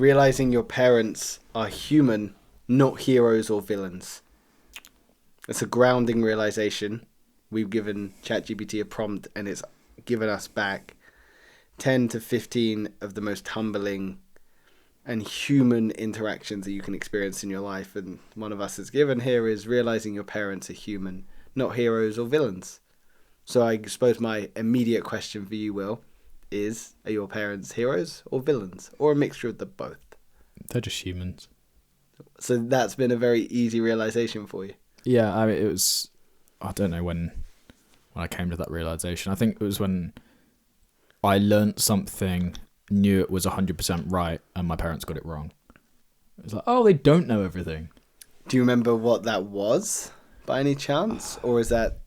realizing your parents are human, not heroes or villains. It's a grounding realization. We've given ChatGPT a prompt and it's given us back 10 to 15 of the most humbling and human interactions that you can experience in your life. And one of us is given here is realizing your parents are human, not heroes or villains. So I suppose my immediate question for you, Will, is, are your parents heroes or villains, or a mixture of the both? They're just humans. So that's been a very easy realization for you. Yeah, I mean, it was, I don't know when I came to that realization. I think it was when I learnt something, knew it was 100% right, and my parents got it wrong. It was like, oh, they don't know everything. Do you remember what that was by any chance? Or is that,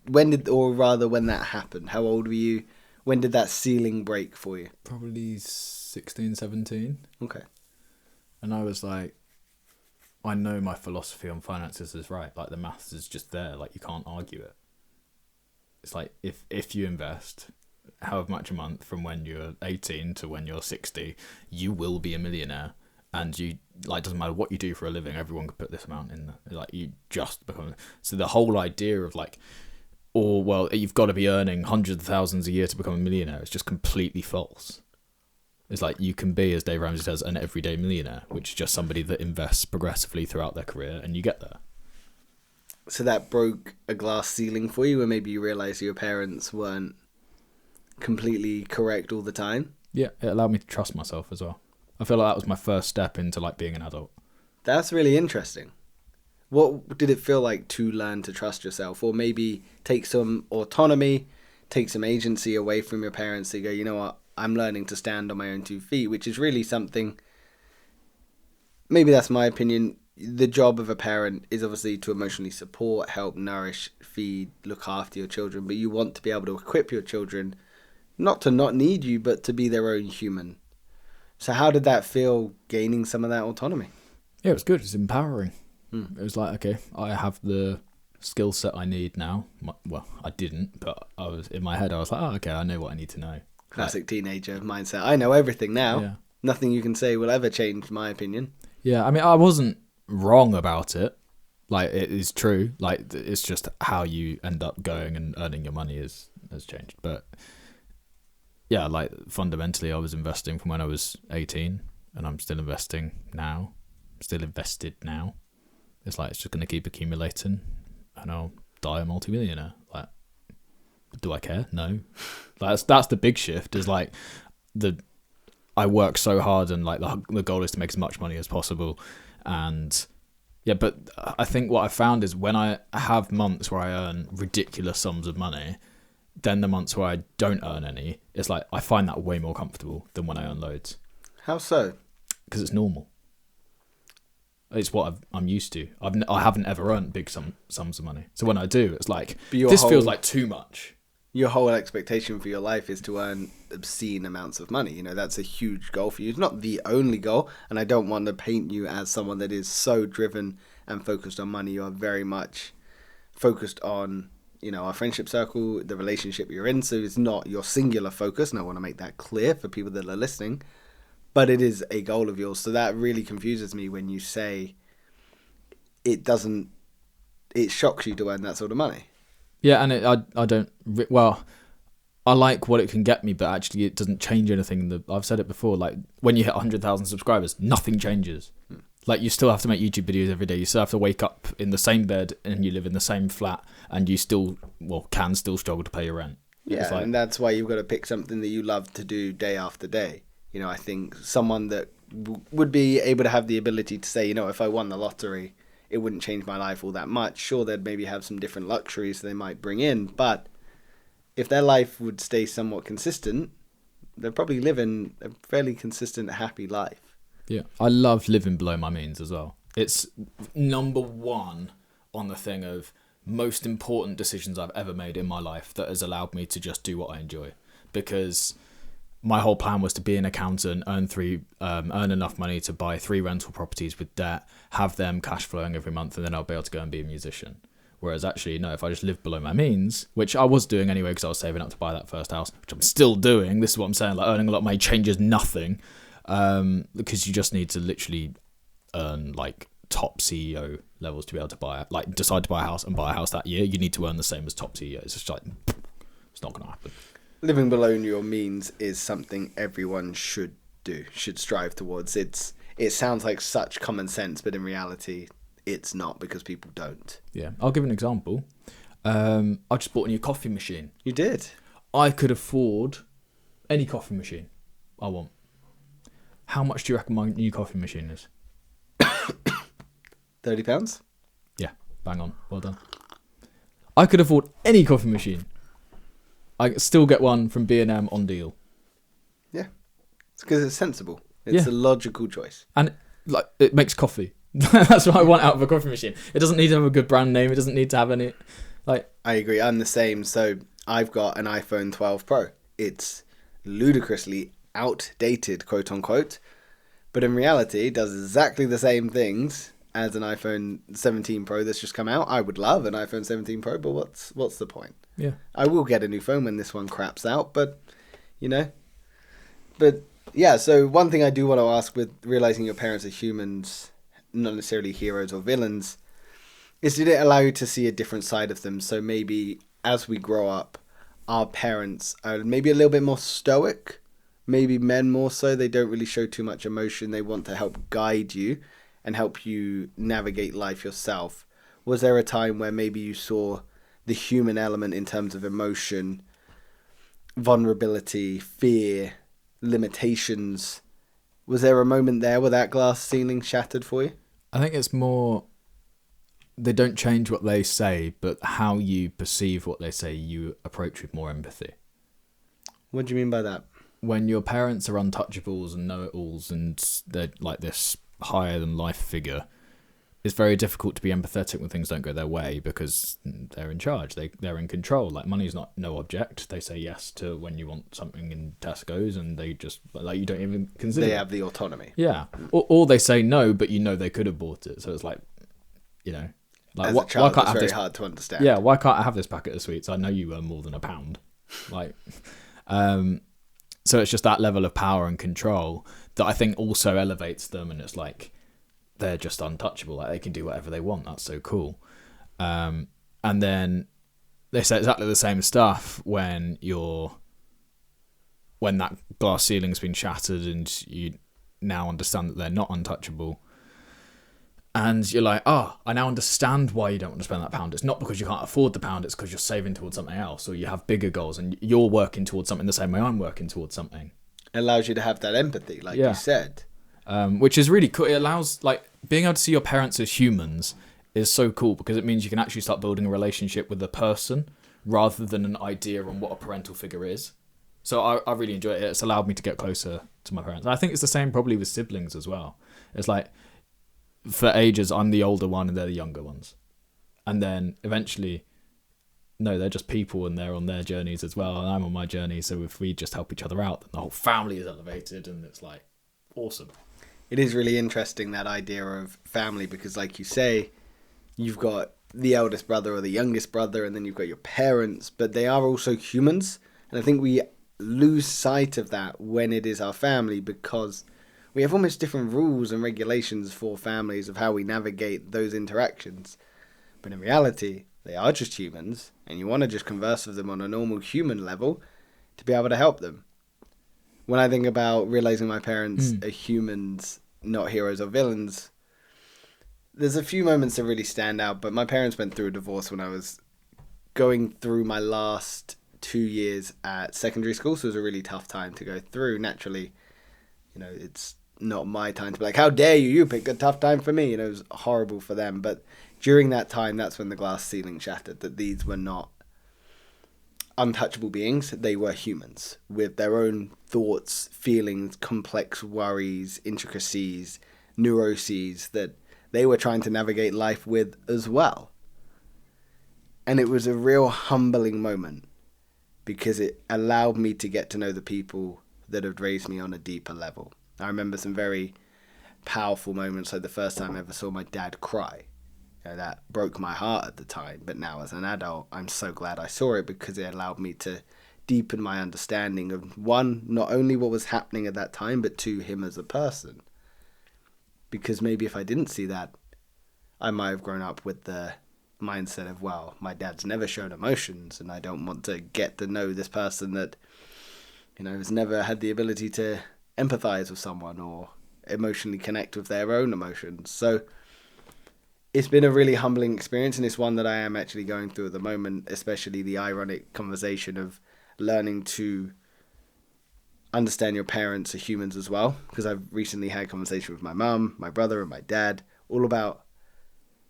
when that happened? How old were you? When did that ceiling break for you? Probably 16, 17. Okay. And I was like, I know my philosophy on finances is right. Like, the maths is just there. Like, you can't argue it. It's like, if you invest however much a month from when you're 18 to when you're 60, you will be a millionaire. And you, like, doesn't matter what you do for a living, everyone could put this amount in there. Like, you just become... So the whole idea of, like, or, well, you've got to be earning hundreds of thousands a year to become a millionaire, it's just completely false. It's like, you can be, as Dave Ramsey says, an everyday millionaire, which is just somebody that invests progressively throughout their career, and you get there. So that broke a glass ceiling for you, where maybe you realised your parents weren't completely correct all the time? Yeah, it allowed me to trust myself as well. I feel like that was my first step into, like, being an adult. That's really interesting. What did it feel like to learn to trust yourself, or maybe take some autonomy, take some agency away from your parents to go, you know what, I'm learning to stand on my own 2 feet, which is really something, maybe that's my opinion. The job of a parent is obviously to emotionally support, help, nourish, feed, look after your children, but you want to be able to equip your children not to not need you, but to be their own human. So how did that feel, gaining some of that autonomy? Yeah, it was good. It was empowering. It was like, okay, I have the skill set I need now. Well, I didn't, but I was in my head, I was like, oh, okay, I know what I need to know. Classic teenager mindset. I know everything now. Yeah. Nothing you can say will ever change my opinion. Yeah, I mean, I wasn't wrong about it. Like, it is true. Like, it's just how you end up going and earning your money has changed. But yeah, like, fundamentally, I was investing from when I was 18, and I'm still investing now. I'm still invested now. It's like, it's just going to keep accumulating, and I'll die a multimillionaire. Like, do I care? No. That's the big shift. Is like, I work so hard, and like the goal is to make as much money as possible, and yeah. But I think what I found is when I have months where I earn ridiculous sums of money, then the months where I don't earn any, it's like I find that way more comfortable than when I earn loads. How so? Because it's normal. It's what I'm used to. I haven't ever earned big sums of money. So when I do, it's like, this feels like too much. Your whole expectation for your life is to earn obscene amounts of money. You know, that's a huge goal for you. It's not the only goal, and I don't want to paint you as someone that is so driven and focused on money. You are very much focused on, you know, our friendship circle, the relationship you're in. So it's not your singular focus, and I want to make that clear for people that are listening. But it is a goal of yours. So that really confuses me when you say it shocks you to earn that sort of money. Yeah, and I don't, well, I like what it can get me, but actually it doesn't change anything. I've said it before, like, when you hit 100,000 subscribers, nothing changes. Like, you still have to make YouTube videos every day. You still have to wake up in the same bed, and you live in the same flat, and you still, can still struggle to pay your rent. Yeah, like, and that's why you've got to pick something that you love to do day after day. You know, I think someone that would be able to have the ability to say, you know, if I won the lottery, it wouldn't change my life all that much. Sure, they'd maybe have some different luxuries they might bring in, but if their life would stay somewhat consistent, they'd probably live in a fairly consistent, happy life. Yeah, I love living below my means as well. It's number one on the thing of most important decisions I've ever made in my life that has allowed me to just do what I enjoy. Because my whole plan was to be an accountant, earn enough money to buy 3 rental properties with debt, have them cash flowing every month, and then I'll be able to go and be a musician. Whereas actually, no, if I just lived below my means, which I was doing anyway because I was saving up to buy that first house, which I'm still doing. This is what I'm saying, like, earning a lot of money changes nothing. Because you just need to literally earn like top CEO levels to be able to decide to buy a house and buy a house that year. You need to earn the same as top CEOs. It's just like, it's not going to happen. Living below your means is something everyone should do, should strive towards. It sounds like such common sense, but in reality, it's not, because people don't. Yeah, I'll give an example. I just bought a new coffee machine. You did? I could afford any coffee machine I want. How much do you reckon my new coffee machine is? £30? Yeah, bang on. Well done. I could afford any coffee machine. I still get one from B&M on deal. Yeah. It's because it's sensible. It's a logical choice. And like it makes coffee. That's what I want out of a coffee machine. It doesn't need to have a good brand name. It doesn't need to have any... I agree. I'm the same. So I've got an iPhone 12 Pro. It's ludicrously outdated, quote unquote. But in reality, it does exactly the same things as an iPhone 17 Pro that's just come out. I would love an iPhone 17 Pro, but what's the point? Yeah. I will get a new phone when this one craps out, but, But, yeah, so one thing I do want to ask with realizing your parents are humans, not necessarily heroes or villains, is did it allow you to see a different side of them? So maybe as we grow up, our parents are maybe a little bit more stoic, maybe men more so. They don't really show too much emotion. They want to help guide you and help you navigate life yourself. Was there a time where maybe you saw the human element in terms of emotion, vulnerability, fear, limitations? Was there a moment there where that glass ceiling shattered for you? think it's more... They don't change what they say, but how you perceive what they say, you approach with more empathy. What do you mean by that? When your parents are untouchables and know-it-alls and they're like this higher-than-life figure, it's very difficult to be empathetic when things don't go their way because they're in charge. They're in control. Like, money's not no object. They say yes to when you want something in Tesco's and they just, like, you don't even consider They it. have the autonomy. Yeah. Or they say no, but they could have bought it. So it's like, like, As why a child, can't I it's have very this? hard to understand. Yeah, why can't I have this packet of sweets? I know you earn more than £1. Like, so it's just that level of power and control that I think also elevates them, and it's like they're just untouchable. Like, they can do whatever they want. That's so cool. And then they say exactly the same stuff when that glass ceiling's been shattered and you now understand that they're not untouchable. And you're like, I now understand why you don't want to spend that £1. It's not because you can't afford the £1, it's because you're saving towards something else, or you have bigger goals and you're working towards something the same way I'm working towards something. It allows you to have that empathy, like you said. Which is really cool. It allows, like, being able to see your parents as humans is so cool because it means you can actually start building a relationship with a person rather than an idea on what a parental figure is. So I really enjoy it. It's allowed me to get closer to my parents. And I think it's the same probably with siblings as well. It's like, for ages, I'm the older one and they're the younger ones. And then eventually, no, they're just people and they're on their journeys as well. And I'm on my journey. So if we just help each other out, then the whole family is elevated and it's like awesome. It is really interesting, that idea of family, because like you say, you've got the eldest brother or the youngest brother and then you've got your parents, but they are also humans. And I think we lose sight of that when it is our family, because we have almost different rules and regulations for families of how we navigate those interactions. But in reality, they are just humans, and you want to just converse with them on a normal human level to be able to help them. When I think about realizing my parents are humans, not heroes or villains, there's a few moments that really stand out, but my parents went through a divorce when I was going through my last 2 years at secondary school, so it was a really tough time to go through. Naturally, it's not my time to be like, how dare you picked a tough time for me. It was horrible for them. But during that time, that's when the glass ceiling shattered, that these were not untouchable beings. They were humans with their own thoughts, feelings, complex worries, intricacies, neuroses that they were trying to navigate life with as well. And it was a real humbling moment because it allowed me to get to know the people that had raised me on a deeper level. I remember some very powerful moments, like the first time I ever saw my dad cry. That broke my heart at the time, but now as an adult, I'm so glad I saw it because it allowed me to deepen my understanding of, one, not only what was happening at that time, but two, him as a person. Because maybe if I didn't see that, I might have grown up with the mindset of, well, my dad's never shown emotions and I don't want to get to know this person that, has never had the ability to empathize with someone or emotionally connect with their own emotions. So it's been a really humbling experience, and it's one that I am actually going through at the moment, especially the ironic conversation of learning to understand your parents are humans as well, because I've recently had a conversation with my mum, my brother, and my dad all about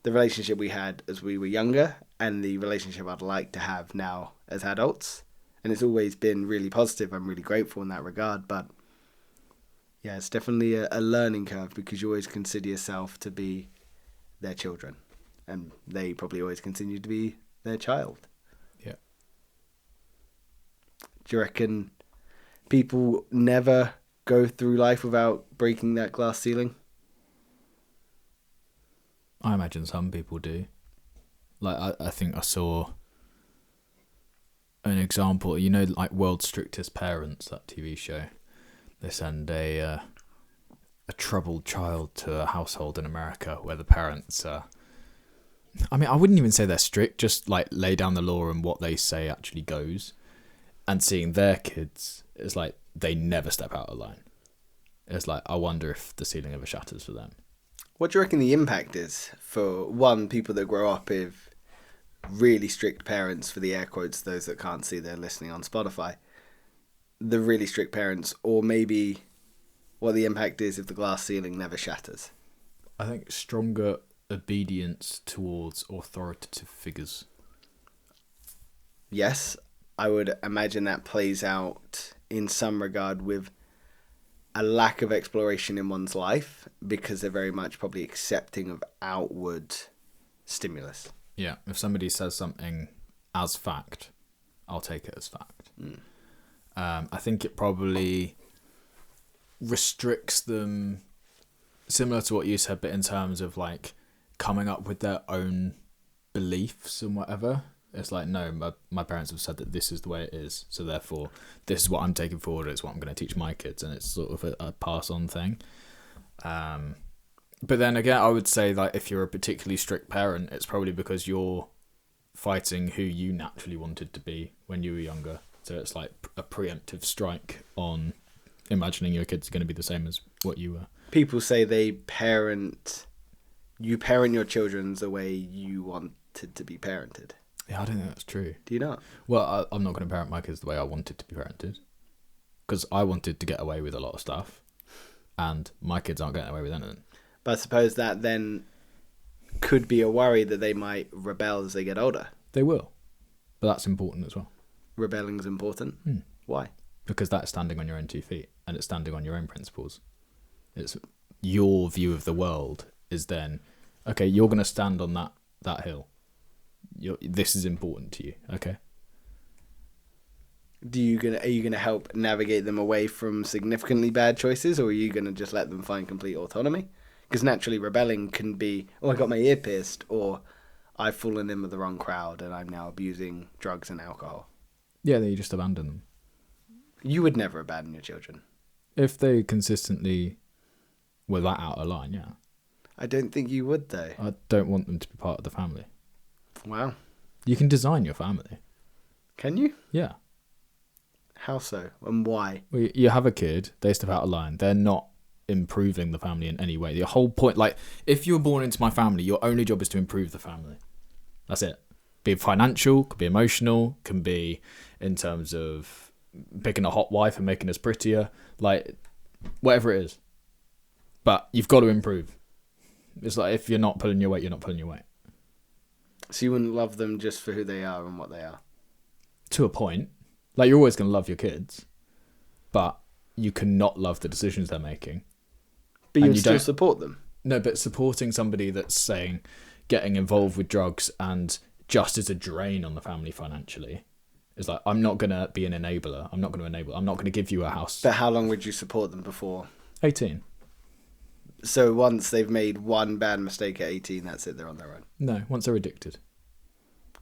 the relationship we had as we were younger and the relationship I'd like to have now as adults. And it's always been really positive. I'm really grateful in that regard. But yeah, it's definitely a learning curve, because you always consider yourself to be their children, and they probably always continue to be their child. Yeah. Do you reckon people never go through life without breaking that glass ceiling? I imagine some people do. Like, I think I saw an example, like World's Strictest Parents, that TV show. They send a troubled child to a household in America where the parents are... I wouldn't even say they're strict, just like lay down the law and what they say actually goes. And seeing their kids, it's like they never step out of line. It's like, I wonder if the ceiling ever shatters for them. What do you reckon the impact is for, one, people that grow up with really strict parents, for the air quotes, those that can't see, they're listening on Spotify, the really strict parents, or maybe what the impact is if the glass ceiling never shatters? I think stronger obedience towards authoritative figures. Yes, I would imagine that plays out in some regard with a lack of exploration in one's life, because they're very much probably accepting of outward stimulus. Yeah, if somebody says something as fact, I'll take it as fact. I think it probably restricts them, similar to what you said, but in terms of like coming up with their own beliefs and whatever. It's like, no, my parents have said that this is the way it is, so therefore this is what I'm taking forward, it's what I'm going to teach my kids, and it's sort of a pass-on thing. But then again, I would say, like, if you're a particularly strict parent, it's probably because you're fighting who you naturally wanted to be when you were younger. So it's like a preemptive strike on imagining your kids are going to be the same as what you were. People say you parent your children the way you wanted to be parented. Yeah, I don't think that's true. Do you not? Well, I'm not going to parent my kids the way I wanted to be parented, because I wanted to get away with a lot of stuff, and my kids aren't getting away with anything. But I suppose that then could be a worry that they might rebel as they get older. They will, but that's important as well. Rebelling is important. Why? Because that's standing on your own 2 feet, and it's standing on your own principles. It's your view of the world is then, okay, you're going to stand on that hill. This is important to you, okay? Are you gonna help navigate them away from significantly bad choices, or are you gonna just let them find complete autonomy? Because naturally, rebelling can be, oh, I got my ear pierced, or I've fallen in with the wrong crowd and I'm now abusing drugs and alcohol. Yeah, then you just abandon them. You would never abandon your children. If they consistently were that out of line, yeah. I don't think you would, though. I don't want them to be part of the family. Wow. You can design your family. Can you? Yeah. How so? And why? Well, you have a kid, they step out of line. They're not improving the family in any way. The whole point, like, if you were born into my family, your only job is to improve the family. That's it. Be financial, could be emotional, can be in terms of picking a hot wife and making us prettier, like, whatever it is. But you've got to improve. It's like, if you're not pulling your weight, you're not pulling your weight. So you wouldn't love them just for who they are and what they are? To a point. Like, you're always going to love your kids, but you cannot love the decisions they're making. But you still support them? No, but supporting somebody that's saying getting involved with drugs and just as a drain on the family financially is like, I'm not going to be an enabler. I'm not going to enable. I'm not going to give you a house. But how long would you support them before? 18. So once they've made one bad mistake at 18, that's it, they're on their own? No, once they're addicted.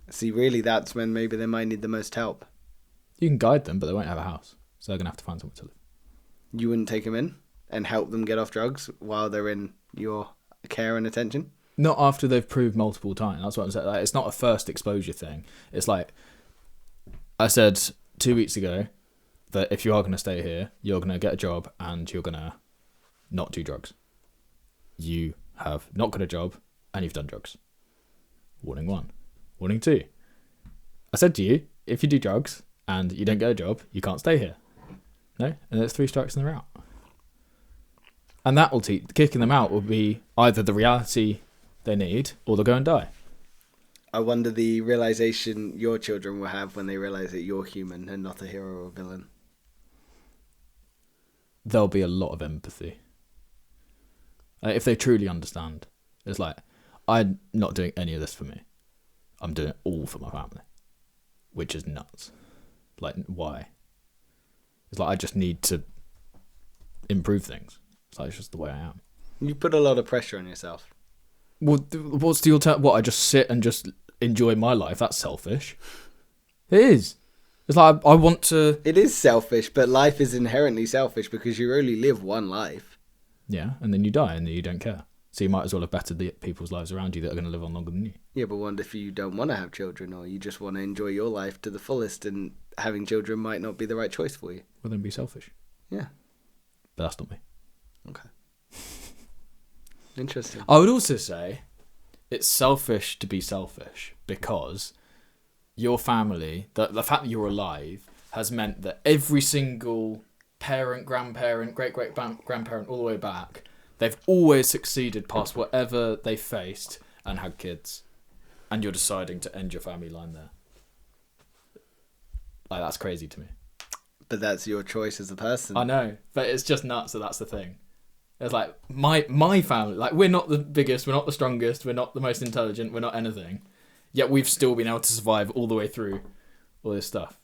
See, really, that's when maybe they might need the most help. You can guide them, but they won't have a house, so they're gonna have to find somewhere to live. You wouldn't take them in and help them get off drugs while they're in your care and attention? Not after they've proved multiple times. That's what I'm saying. Like, it's not a first exposure thing. It's like I said 2 weeks ago that if you are going to stay here, you're going to get a job and you're going to not do drugs. You have not got a job and you've done drugs. Warning 1. Warning 2. I said to you, if you do drugs and you don't get a job, you can't stay here. No? And there's 3 strikes and they're out. And that will kicking them out will be either the reality they need or they'll go and die. I wonder the realization your children will have when they realize that you're human and not a hero or villain. There'll be a lot of empathy. If they truly understand. It's like, I'm not doing any of this for me. I'm doing it all for my family. Which is nuts. Like, why? It's like, I just need to improve things. It's like, it's just the way I am. You put a lot of pressure on yourself. Well, what's the alternative? What, I just sit and just enjoy my life? That's selfish. It is. It's like, I want to... It is selfish, but life is inherently selfish because you only live one life. Yeah, and then you die and then you don't care. So you might as well have bettered the people's lives around you that are going to live on longer than you. Yeah, but what if you don't want to have children, or you just want to enjoy your life to the fullest and having children might not be the right choice for you? Well, then be selfish. Yeah. But that's not me. Okay. Interesting. I would also say it's selfish to be selfish because your family, the fact that you're alive, has meant that every single parent, grandparent, great-great-grandparent, all the way back, they've always succeeded past whatever they faced and had kids. And you're deciding to end your family line there. Like, that's crazy to me. But that's your choice as a person. I know, but it's just nuts that that's the thing. It's like, my family, like, we're not the biggest, we're not the strongest, we're not the most intelligent, we're not anything. Yet we've still been able to survive all the way through all this stuff.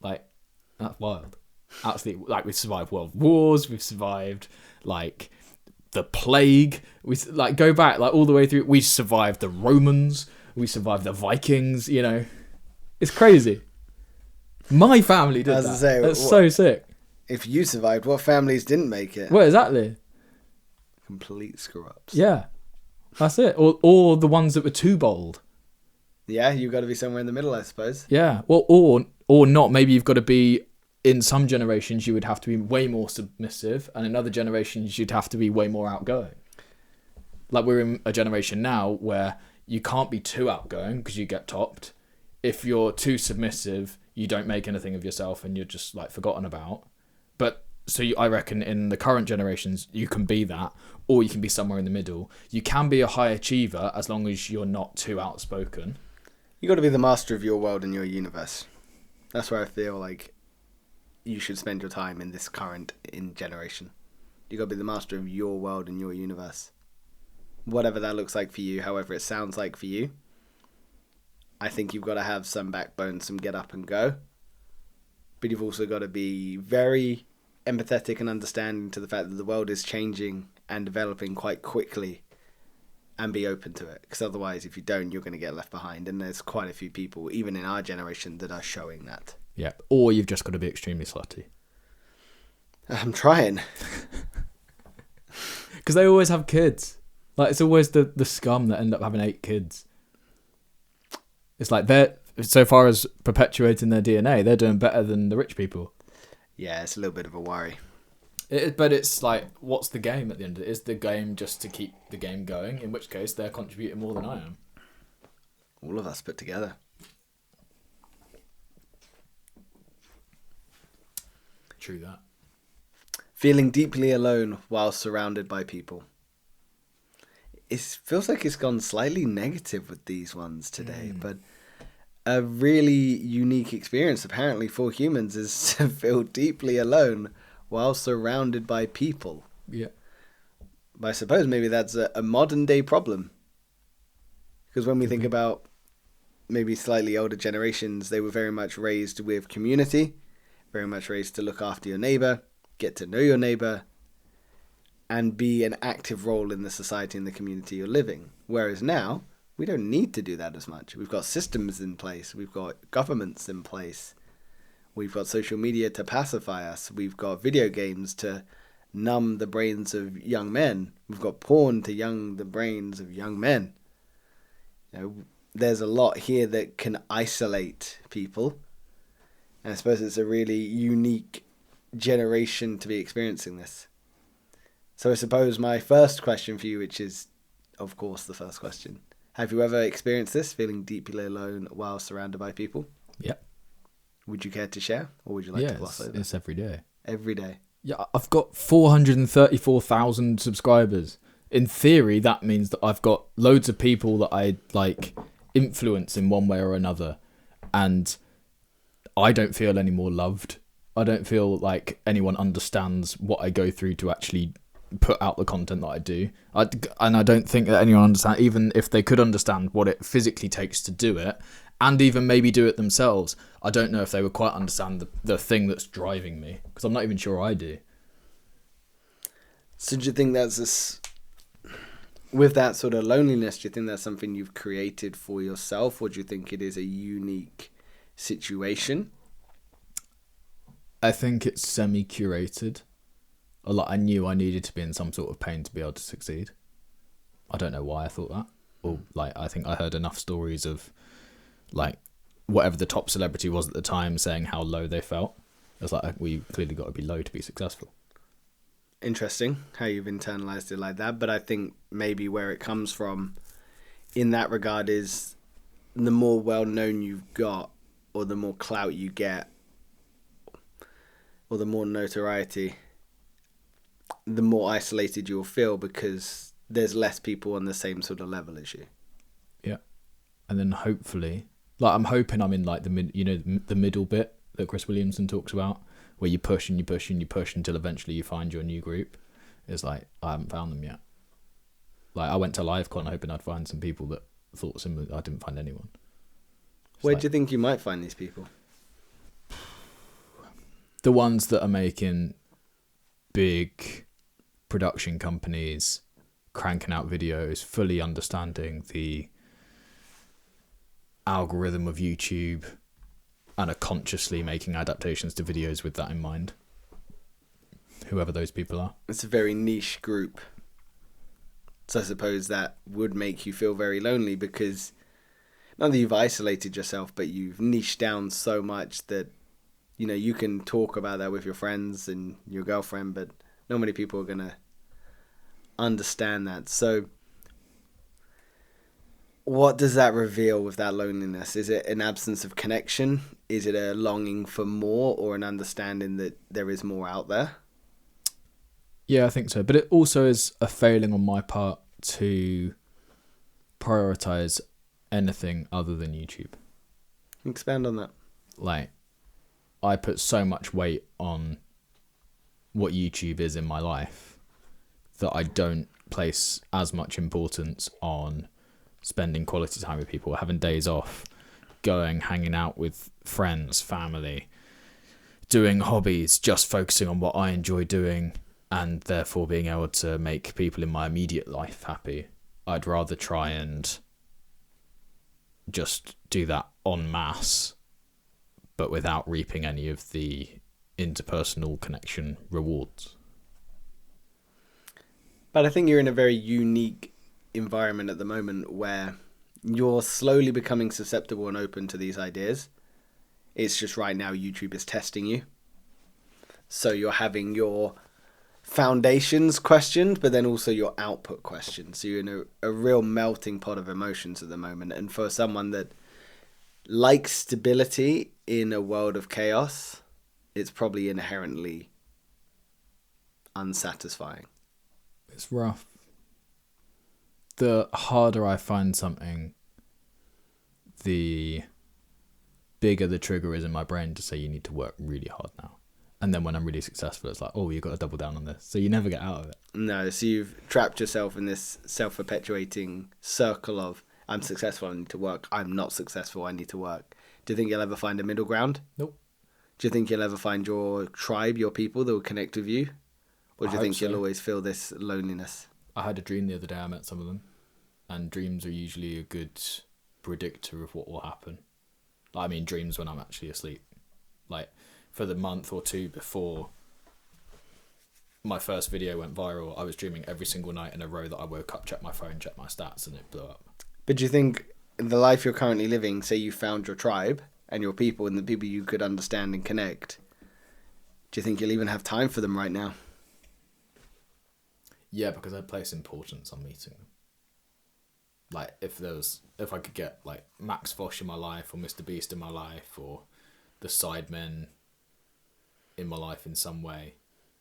Like, that's wild. Absolutely, like, we've survived world wars, we've survived, like, the plague. We, like, go back, like, all the way through. We survived the Romans, we survived the Vikings, you know. It's crazy. My family did that. That's so sick. If you survived, what families didn't make it? Well, exactly. Complete screw-ups. Yeah, that's it. Or the ones that were too bold. Yeah, you've got to be somewhere in the middle, I suppose. Yeah, well, or not. Maybe you've got to be, in some generations, you would have to be way more submissive, and in other generations, you'd have to be way more outgoing. Like, we're in a generation now where you can't be too outgoing because you get topped. If you're too submissive, you don't make anything of yourself and you're just, like, forgotten about. But so I reckon in the current generations, you can be that, or you can be somewhere in the middle. You can be a high achiever as long as you're not too outspoken. You got to be the master of your world and your universe. That's where I feel like you should spend your time in this current generation. You got to be the master of your world and your universe. Whatever that looks like for you, however it sounds like for you. I think you've got to have some backbone, some get up and go. But you've also got to be very empathetic and understanding to the fact that the world is changing and developing quite quickly, and be open to it. Because otherwise, if you don't, you're going to get left behind. And there's quite a few people, even in our generation, that are showing that. Yeah, or you've just got to be extremely slutty. I'm trying. Because they always have kids. Like, it's always the scum that end up having 8 kids. It's like, they're, so far as perpetuating their DNA, they're doing better than the rich people. Yeah, it's a little bit of a worry. But it's like, what's the game at the end of it? Is the game just to keep the game going? In which case, they're contributing more than I am. All of us put together. True that. Feeling deeply alone while surrounded by people. It feels like it's gone slightly negative with these ones today, but a really unique experience apparently for humans is to feel deeply alone while surrounded by people. Yeah. But I suppose maybe that's a modern day problem. Because when we think about maybe slightly older generations, they were very much raised with community, very much raised to look after your neighbour, get to know your neighbour, and be an active role in the society and the community you're living. Whereas now, we don't need to do that as much. We've got systems in place. We've got governments in place. We've got social media to pacify us. We've got video games to numb the brains of young men. We've got porn to young the brains of young men. You know, there's a lot here that can isolate people. And I suppose it's a really unique generation to be experiencing this. So I suppose my first question for you, which is, of course, the first question. Have you ever experienced this, feeling deeply alone while surrounded by people? Yep. Would you care to share, or would you like to gloss over? It's every day. Every day. Yeah, I've got 434,000 subscribers. In theory, that means that I've got loads of people that I like influence in one way or another, and I don't feel any more loved. I don't feel like anyone understands what I go through to actually put out the content that I do. And I don't think that anyone understands, even if they could understand what it physically takes to do it, and even maybe do it themselves. I don't know if they would quite understand the thing that's driving me, because I'm not even sure I do. So do you think that's this, with that sort of loneliness, do you think that's something you've created for yourself, or do you think it is a unique situation? I think it's semi-curated. I knew I needed to be in some sort of pain to be able to succeed. I don't know why I thought that. Or I think I heard enough stories of whatever the top celebrity was at the time saying how low they felt. It was like, well, you clearly got to be low to be successful. Interesting how you've internalized it like that, but I think maybe where it comes from in that regard is the more well-known you've got, or the more clout you get, or the more notoriety, the more isolated you'll feel, because there's less people on the same sort of level as you. Yeah. And then hopefully, I'm hoping I'm in the middle bit that Chris Williamson talks about, where you push and you push and you push until eventually you find your new group. It's I haven't found them yet. I went to LiveCon hoping I'd find some people that thought similar. I didn't find anyone. Where do you think you might find these people? The ones that are making big production companies, cranking out videos, fully understanding the algorithm of YouTube, and are consciously making adaptations to videos with that in mind. Whoever those people are. It's a very niche group. So I suppose that would make you feel very lonely, because not that you've isolated yourself, but you've niched down so much that, you can talk about that with your friends and your girlfriend, but not many people are going to understand that. So what does that reveal with that loneliness? Is it an absence of connection? Is it a longing for more, or an understanding that there is more out there? Yeah, I think so. But it also is a failing on my part to prioritize anything other than YouTube. Expand on that. I put so much weight on what YouTube is in my life that I don't place as much importance on spending quality time with people, having days off, hanging out with friends, family, doing hobbies, just focusing on what I enjoy doing, and therefore being able to make people in my immediate life happy. I'd rather try and just do that en masse, but without reaping any of the interpersonal connection rewards. But I think you're in a very unique environment at the moment where you're slowly becoming susceptible and open to these ideas. It's just right now YouTube is testing you. So you're having your foundations questioned, but then also your output questioned. So you're in a real melting pot of emotions at the moment. And for someone that likes stability in a world of chaos, it's probably inherently unsatisfying. It's rough. The harder I find something, the bigger the trigger is in my brain to say you need to work really hard now. And then when I'm really successful, it's you've got to double down on this. So you never get out of it. No, so you've trapped yourself in this self-perpetuating circle of, I'm successful, I need to work. I'm not successful, I need to work. Do you think you'll ever find a middle ground? Nope. Do you think you'll ever find your tribe, your people that will connect with you? Or do you think you'll always feel this loneliness? I had a dream the other day, I met some of them. And dreams are usually a good predictor of what will happen. Dreams when I'm actually asleep. Like, for the month or two before my first video went viral, I was dreaming every single night in a row that I woke up, checked my phone, checked my stats, and it blew up. But do you think the life you're currently living, say you found your tribe and your people and the people you could understand and connect, do you think you'll even have time for them right now? Yeah, because I place importance on meeting them. Like, if I could get like Max Fosh in my life, or Mr. Beast in my life, or the Sidemen in my life in some way,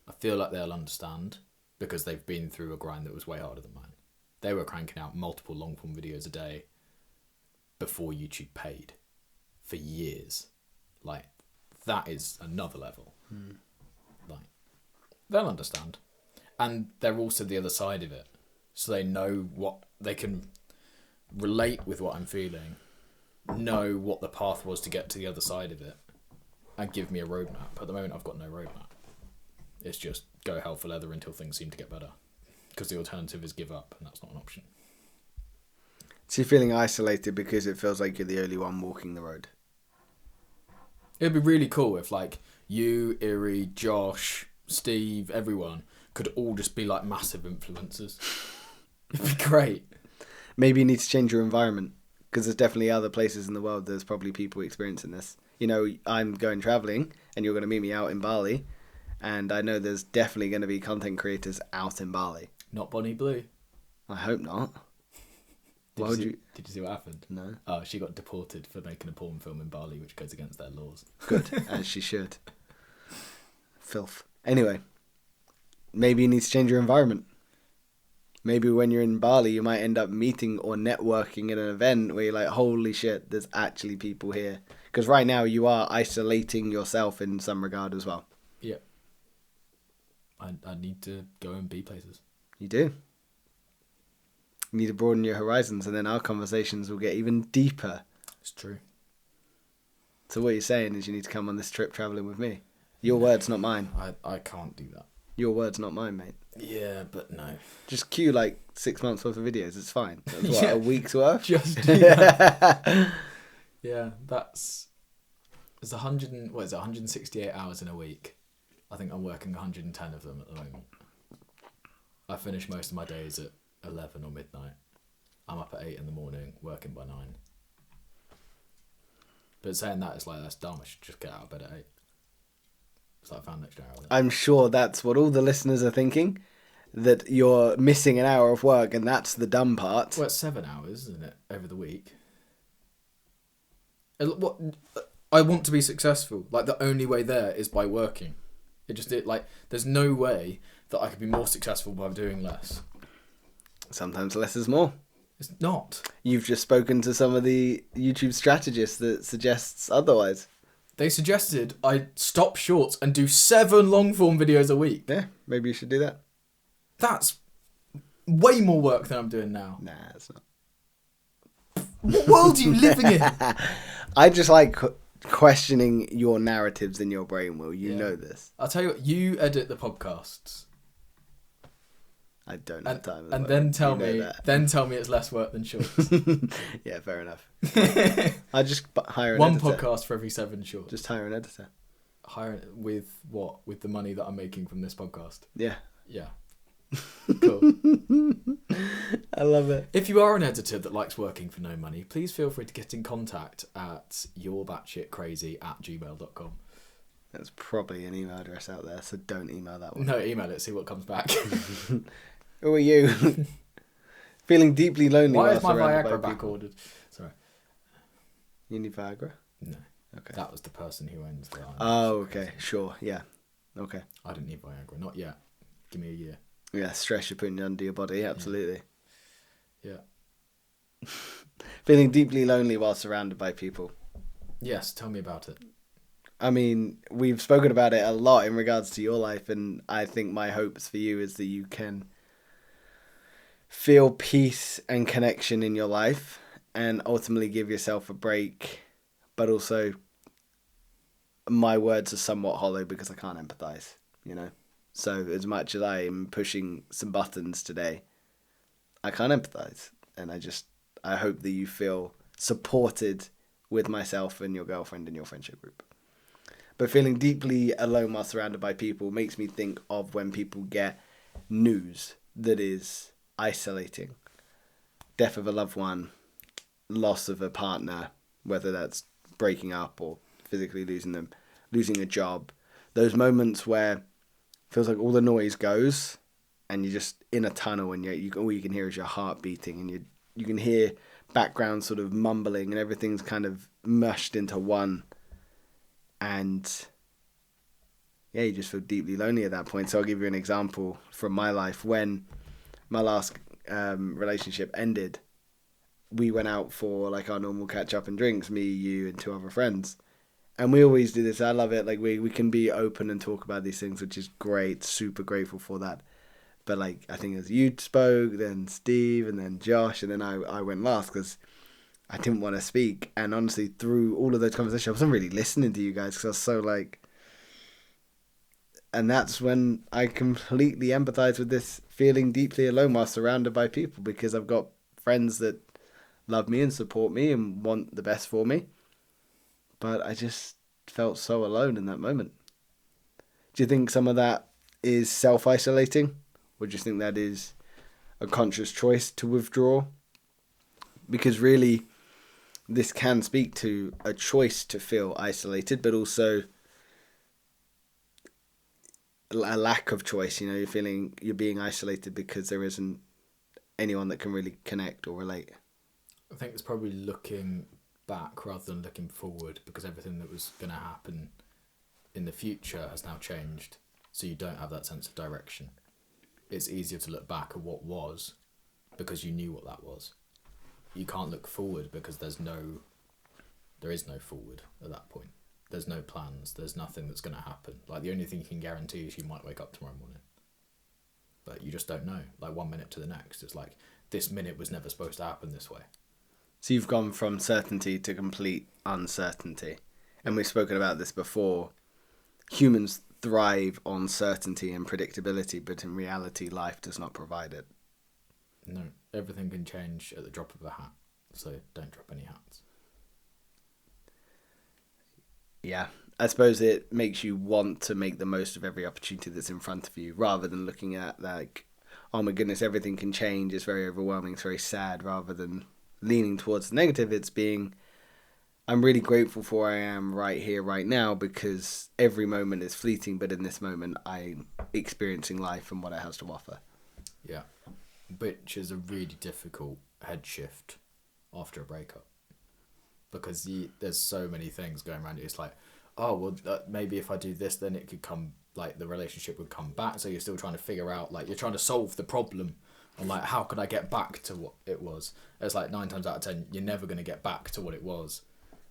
I feel like they'll understand, because they've been through a grind that was way harder than mine. They were cranking out multiple long form videos a day before YouTube paid for years. Like, that is another level. Like, they'll understand. And they're also the other side of it. So they know what they can relate with what I'm feeling, know what the path was to get to the other side of it, and give me a roadmap. At the moment, I've got no roadmap. It's just go hell for leather until things seem to get better. Because the alternative is give up, and that's not an option. So you're feeling isolated because it feels like you're the only one walking the road? It'd be really cool if, like, you, Iri, Josh, Steve, everyone could all just be like massive influencers. It'd be great. Maybe you need to change your environment, because there's definitely other places in the world there's probably people experiencing this. You know, I'm going traveling and you're going to meet me out in Bali, and I know there's definitely going to be content creators out in Bali. Not Bonnie Blue. I hope not. Did you see what happened? No. Oh, she got deported for making a porn film in Bali, which goes against their laws. Good, as she should. Filth. Anyway, maybe you need to change your environment. Maybe when you're in Bali, you might end up meeting or networking at an event where you're like, holy shit, there's actually people here. Because right now you are isolating yourself in some regard as well. Yeah. I need to go and be places. You do. You need to broaden your horizons, and then our conversations will get even deeper. It's true. So what you're saying is you need to come on this trip travelling with me. Your words, not mine. I can't do that. Your words, not mine, mate. Yeah, but no. Just cue like 6 months worth of videos. It's fine. That's what, a week's worth? Just do that. Yeah, it's 168 hours in a week. I think I'm working 110 of them at the moment. I finish most of my days at 11 or midnight. I'm up at 8 in the morning, working by 9. But saying that, it's like, that's dumb. I should just get out of bed at 8. It's like I found an extra hour. I'm sure that's what all the listeners are thinking, that you're missing an hour of work, and that's the dumb part. Well, it's 7 hours, isn't it, over the week? What? I want to be successful. Like, the only way there is by working. There's no way that I could be more successful by doing less. Sometimes less is more. It's not. You've just spoken to some of the YouTube strategists that suggests otherwise. They suggested I stop shorts and do 7 long form videos a week. Yeah, maybe you should do that. That's way more work than I'm doing now. Nah, it's not. What world are you living in? I just like questioning your narratives in your brain, Will. You know this. I'll tell you what, you edit the podcasts. I don't have time. And then tell me it's less work than shorts. Yeah, fair enough. I just hire an one editor. podcast for every 7 shorts. Just hire an editor. Hire with what? With the money that I'm making from this podcast. Yeah. Yeah. Cool. I love it. If you are an editor that likes working for no money, please feel free to get in contact at yourbatshitcrazy@gmail.com. There's probably an email address out there, so don't email that one. No, email it, see what comes back. Who are you? Feeling deeply lonely. Why is my surrounded by Viagra back people. ordered? Sorry. You need Viagra? No. Okay. That was the person who owns the island. Oh, okay. Sure. Yeah. Okay. I didn't need Viagra. Not yet. Give me a year. Yeah, stress you're putting under your body. Absolutely. Yeah. Feeling deeply lonely while surrounded by people. Yes, tell me about it. I mean, we've spoken about it a lot in regards to your life, and I think my hopes for you is that you can feel peace and connection in your life and ultimately give yourself a break. But also, my words are somewhat hollow because I can't empathize, you know? So as much as I am pushing some buttons today, I can't empathize. And I hope that you feel supported with myself and your girlfriend and your friendship group. But feeling deeply alone while surrounded by people makes me think of when people get news that is isolating. Death of a loved one, loss of a partner, whether that's breaking up or physically losing them, losing a job. Those moments where it feels like all the noise goes and you're just in a tunnel and all you can hear is your heart beating, and you can hear background sort of mumbling and everything's kind of mushed into one. And yeah, you just feel deeply lonely at that point. So I'll give you an example from my life. When my last relationship ended, we went out for like our normal catch up and drinks, me, you, and two other friends. And we always do this. I love it. Like we can be open and talk about these things, which is great. Super grateful for that. But like, I think as you spoke, then Steve, and then Josh, and then I went last because I didn't want to speak. And honestly, through all of those conversations, I wasn't really listening to you guys because I was so like... And that's when I completely empathize with this feeling deeply alone while surrounded by people, because I've got friends that love me and support me and want the best for me. But I just felt so alone in that moment. Do you think some of that is self-isolating? Or do you think that is a conscious choice to withdraw? Because really, this can speak to a choice to feel isolated, but also a lack of choice. You know, you're feeling you're being isolated because there isn't anyone that can really connect or relate. I think it's probably looking back rather than looking forward, because everything that was going to happen in the future has now changed, so you don't have that sense of direction. It's easier to look back at what was because you knew what that was. You can't look forward because there is no forward at that point. There's no plans. There's nothing that's going to happen. Like, the only thing you can guarantee is you might wake up tomorrow morning. But you just don't know. Like, 1 minute to the next. It's like, this minute was never supposed to happen this way. So you've gone from certainty to complete uncertainty. And we've spoken about this before. Humans thrive on certainty and predictability, but in reality, life does not provide it. No, everything can change at the drop of a hat. So don't drop any hats. Yeah, I suppose it makes you want to make the most of every opportunity that's in front of you, rather than looking at like, oh my goodness, everything can change, it's very overwhelming, it's very sad, rather than leaning towards the negative. It's being, I'm really grateful for where I am right here, right now, because every moment is fleeting, but in this moment I'm experiencing life and what it has to offer. Yeah, which is a really difficult head shift after a breakup. Because there's so many things going around you. It's like, oh, well, maybe if I do this, then it could come, like, the relationship would come back. So you're still trying to figure out, like, you're trying to solve the problem. And, like, how could I get back to what it was? It's like 9 times out of 10, you're never going to get back to what it was.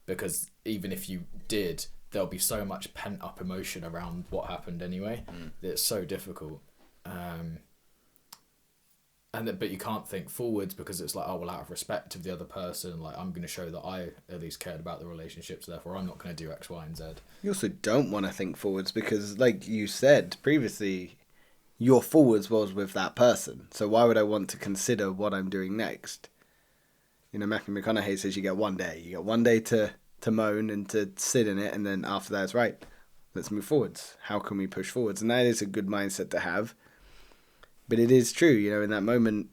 Because even if you did, there'll be so much pent-up emotion around what happened anyway. It's so difficult. But you can't think forwards because it's like, oh, well, out of respect of the other person, like, I'm going to show that I at least cared about the relationship, so therefore I'm not going to do X, Y, and Z. You also don't want to think forwards because, like you said previously, your forwards was with that person. So why would I want to consider what I'm doing next? You know, Matthew McConaughey says you get 1 day. You get 1 day to moan and to sit in it, and then after that it's right. Let's move forwards. How can we push forwards? And that is a good mindset to have. But it is true, you know, in that moment,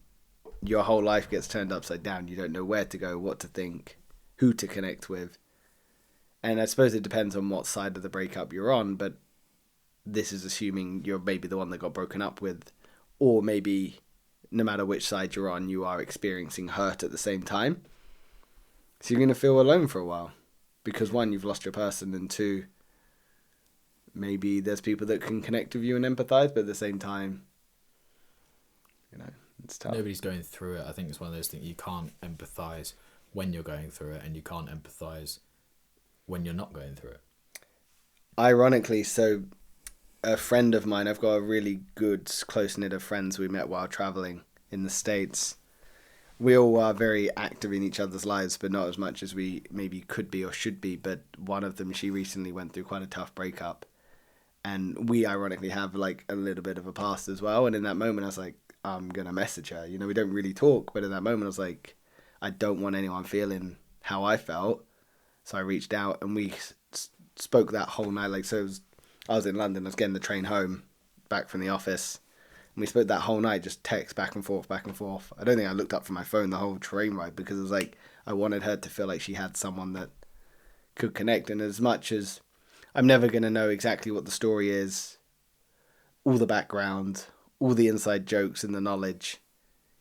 your whole life gets turned upside down. You don't know where to go, what to think, who to connect with. And I suppose it depends on what side of the breakup you're on, but this is assuming you're maybe the one that got broken up with, or maybe no matter which side you're on, you are experiencing hurt at the same time. So you're going to feel alone for a while because 1, you've lost your person, and 2, maybe there's people that can connect with you and empathize, but at the same time, you know, it's tough. Nobody's going through it. I think it's one of those things, you can't empathise when you're going through it, and you can't empathise when you're not going through it. Ironically, so a friend of mine, I've got a really good close-knit of friends we met while travelling in the States. We all are very active in each other's lives, but not as much as we maybe could be or should be. But one of them, she recently went through quite a tough breakup. And we ironically have like a little bit of a past as well. And in that moment, I was like, I'm going to message her. You know, we don't really talk, but in that moment I was like, I don't want anyone feeling how I felt. So I reached out and we spoke that whole night. Like, so I was in London. I was getting the train home, back from the office. And we spoke that whole night, just text back and forth, back and forth. I don't think I looked up from my phone the whole train ride because it was like, I wanted her to feel like she had someone that could connect. And as much as I'm never going to know exactly what the story is, all the background, all the inside jokes and the knowledge,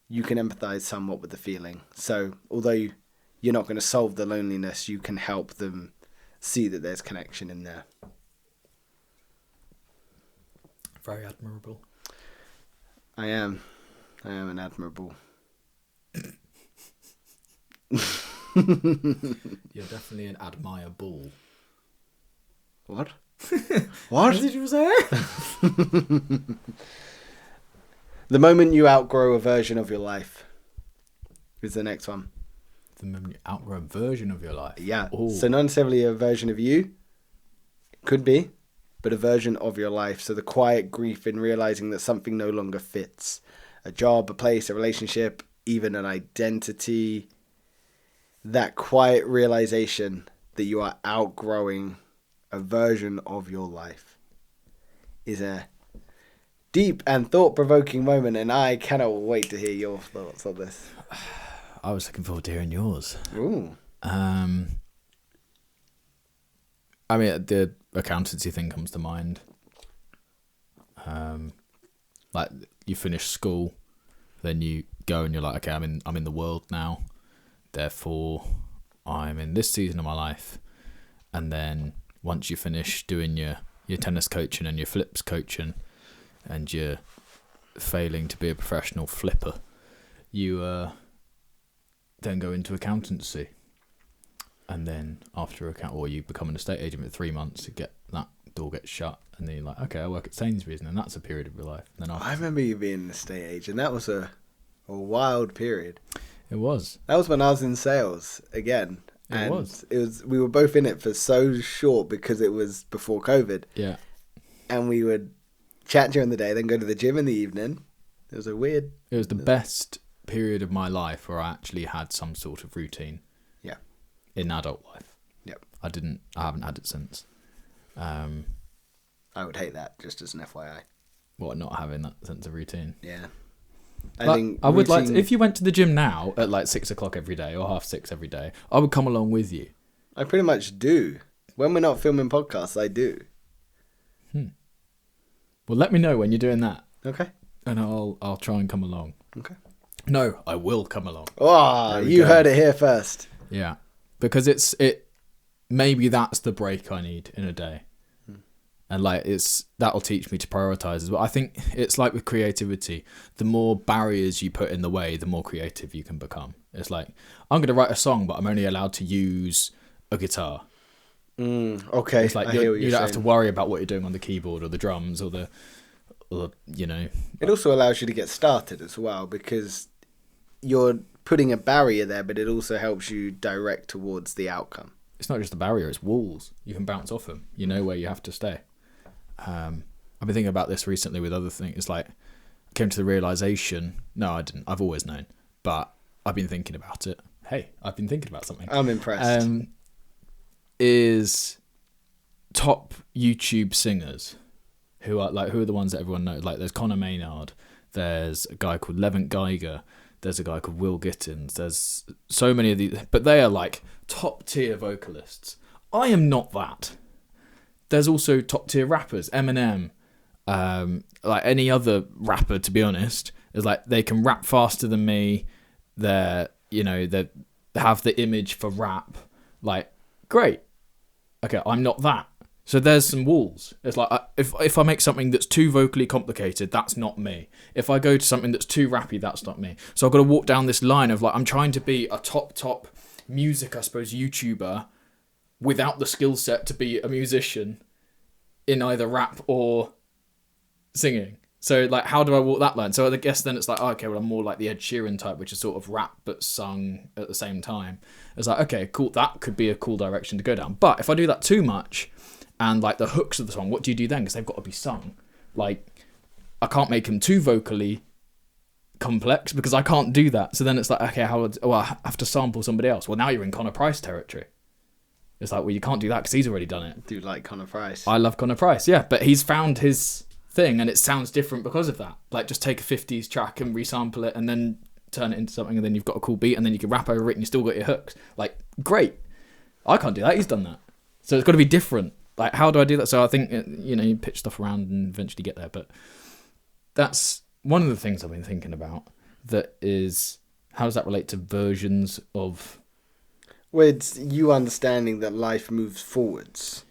you can empathize somewhat with the feeling. So although you're not going to solve the loneliness, you can help them see that there's connection in there. Very admirable. I am an admirable. You're definitely an admirable. What? What? What did you say? The moment you outgrow a version of your life is the next one. The moment you outgrow a version of your life. Yeah. Ooh. So not necessarily a version of you. Could be. But a version of your life. So the quiet grief in realizing that something no longer fits. A job, a place, a relationship, even an identity. That quiet realization that you are outgrowing a version of your life is a deep and thought-provoking moment, and I cannot wait to hear your thoughts on this. I was looking forward to hearing yours. Ooh. I mean, the accountancy thing comes to mind. Like, you finish school, then you go and you're like, okay, I'm in the world now, therefore I'm in this season of my life. And then once you finish doing your tennis coaching and your flips coaching, and you're failing to be a professional flipper, you then go into accountancy. And then after you become an estate agent for 3 months, that door gets shut, and then you're like, okay, I work at Sainsbury's, and then that's a period of your life. And then I remember you being an estate agent. That was a wild period. It was. That was when I was in sales again. It was. We were both in it for so short because it was before COVID. Yeah. And we would chat during the day, then go to the gym in the evening. It was the best period of my life where I actually had some sort of routine. Yeah. In adult life. Yep. I haven't had it since. I would hate that, just as an FYI. What, not having that sense of routine? Yeah. I would like to, if you went to the gym now at like 6 o'clock every day or 6:30 every day, I would come along with you. I pretty much do. When we're not filming podcasts, I do. Well, let me know when you're doing that. Okay. And I'll try and come along. Okay. No, I will come along. Oh, you heard it here first. Yeah. Because maybe that's the break I need in a day. And like that'll teach me to prioritize as well. I think it's like with creativity, the more barriers you put in the way, the more creative you can become. It's like, I'm going to write a song, but I'm only allowed to use a guitar. Okay. It's like you don't have to worry about what you're doing on the keyboard or the drums or you know. It also allows you to get started as well, because you're putting a barrier there, but it also helps you direct towards the outcome. It's not just a barrier, it's walls. You can bounce off them. You know where you have to stay. I've been thinking about this recently with other things. It's like, I came to the realisation, no, I didn't. I've always known. But I've been thinking about it. Hey, I've been thinking about something. I'm impressed. Is top YouTube singers who are the ones that everyone knows. Like, there's Conor Maynard, there's a guy called Levent Geiger, there's a guy called Will Gittins, there's so many of these, but they are like top tier vocalists. I am not that. There's also top tier rappers, Eminem, like any other rapper, to be honest, is like, they can rap faster than me. They have the image for rap. Like, great. Okay, I'm not that. So there's some walls. It's like, if I make something that's too vocally complicated, that's not me. If I go to something that's too rappy, that's not me. So I've got to walk down this line of like, I'm trying to be a top music, I suppose, YouTuber without the skill set to be a musician in either rap or singing. So like, how do I walk that line? So I guess then it's like, oh, okay, well, I'm more like the Ed Sheeran type, which is sort of rap but sung at the same time. It's like, okay, cool, that could be a cool direction to go down. But if I do that too much, and like the hooks of the song, what do you do then? Because they've got to be sung. Like, I can't make them too vocally complex because I can't do that. So then it's like, okay, I have to sample somebody else. Well, now you're in Connor Price territory. It's like, well, you can't do that because he's already done it. Do you like Connor Price? I love Connor Price, yeah, but he's found his thing and it sounds different because of that. Like, just take a 50s track and resample it and then turn it into something, and then you've got a cool beat, and then you can rap over it and you still got your hooks. Like, great. I can't do that. He's done that. So it's got to be different. Like, how do I do that? So I think, you pitch stuff around and eventually get there. But that's one of the things I've been thinking about. That is, how does that relate to versions of... Well, it's you understanding that life moves forwards.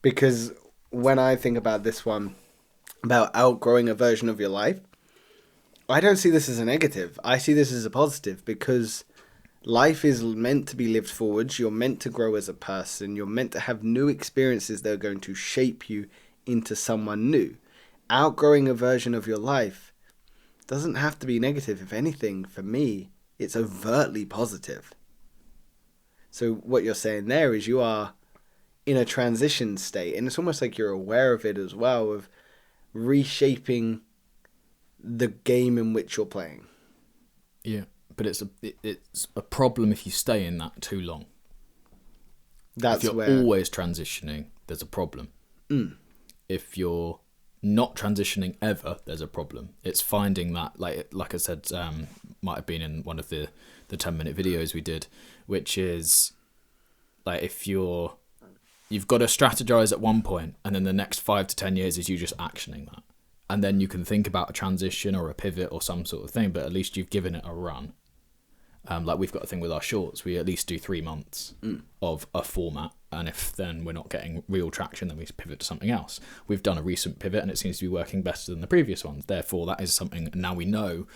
Because when I think about this one, about outgrowing a version of your life, I don't see this as a negative. I see this as a positive, because life is meant to be lived forwards. You're meant to grow as a person. You're meant to have new experiences that are going to shape you into someone new. Outgrowing a version of your life doesn't have to be negative. If anything, for me, it's overtly positive. So what you're saying there is you are in a transition state, and it's almost like you're aware of it as well, of reshaping the game in which you're playing. Yeah. But it's a problem if you stay in that too long. That's if you're always transitioning, there's a problem. If you're not transitioning ever, there's a problem. It's finding that, like I said, might have been in one of the 10-minute videos we did, which is like, if you've got to strategize at one point, and then the next 5 to 10 years is you just actioning that. And then you can think about a transition or a pivot or some sort of thing, but at least you've given it a run. Like, we've got a thing with our shorts. We at least do 3 months of a format. And if then we're not getting real traction, then we pivot to something else. We've done a recent pivot and it seems to be working better than the previous ones. Therefore, that is something, now we know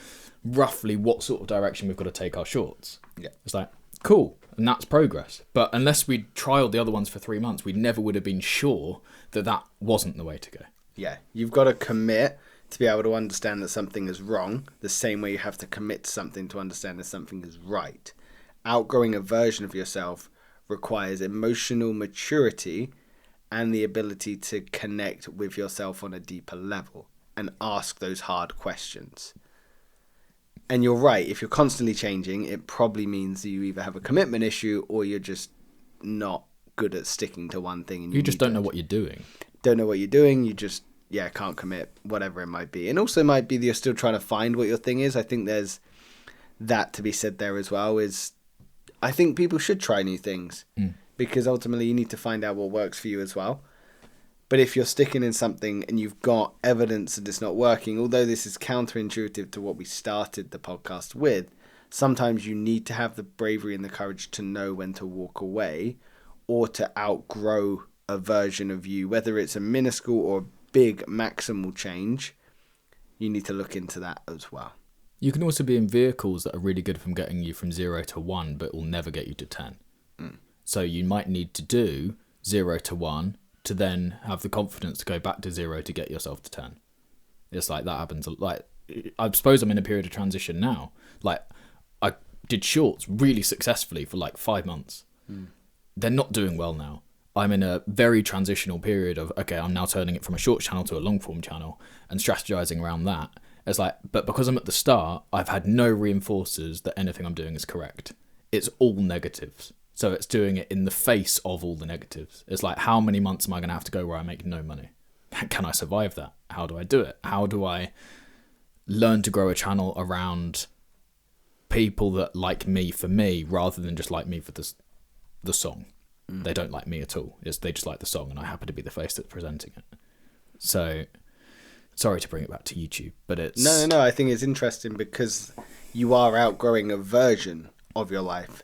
roughly what sort of direction we've got to take our shorts. Yeah. It's like, cool. And that's progress. But unless we trialed the other ones for 3 months, we never would have been sure that that wasn't the way to go. Yeah. You've got to commit to be able to understand that something is wrong, the same way you have to commit to something to understand that something is right. Outgrowing a version of yourself requires emotional maturity and the ability to connect with yourself on a deeper level and ask those hard questions. And you're right, if you're constantly changing, it probably means you either have a commitment issue or you're just not good at sticking to one thing. And you just don't know what you're doing. Don't know what you're doing, you just can't commit, whatever it might be. And also it might be that you're still trying to find what your thing is. I think there's that to be said there as well, is I think people should try new things because ultimately you need to find out what works for you as well. But if you're sticking in something and you've got evidence that it's not working, although this is counterintuitive to what we started the podcast with, sometimes you need to have the bravery and the courage to know when to walk away or to outgrow a version of you, whether it's a minuscule or big maximal change. You need to look into that as well. You can also be in vehicles that are really good from getting you from 0 to 1, but will never get you to 10. So you might need to do 0 to 1 to then have the confidence to go back to 0 to get yourself to 10. It's like that happens. Like, I suppose I'm in a period of transition now. Like, I did shorts really successfully for like 5 months. They're not doing well now. I'm in a very transitional period of, okay, I'm now turning it from a short channel to a long form channel and strategizing around that. It's like, but because I'm at the start, I've had no reinforcers that anything I'm doing is correct. It's all negatives. So it's doing it in the face of all the negatives. It's like, how many months am I going to have to go where I make no money? Can I survive that? How do I do it? How do I learn to grow a channel around people that like me for me rather than just like me for the song? They don't like me at all. They just like the song, and I happen to be the face that's presenting it. So, sorry to bring it back to YouTube, but it's... No, I think it's interesting because you are outgrowing a version of your life.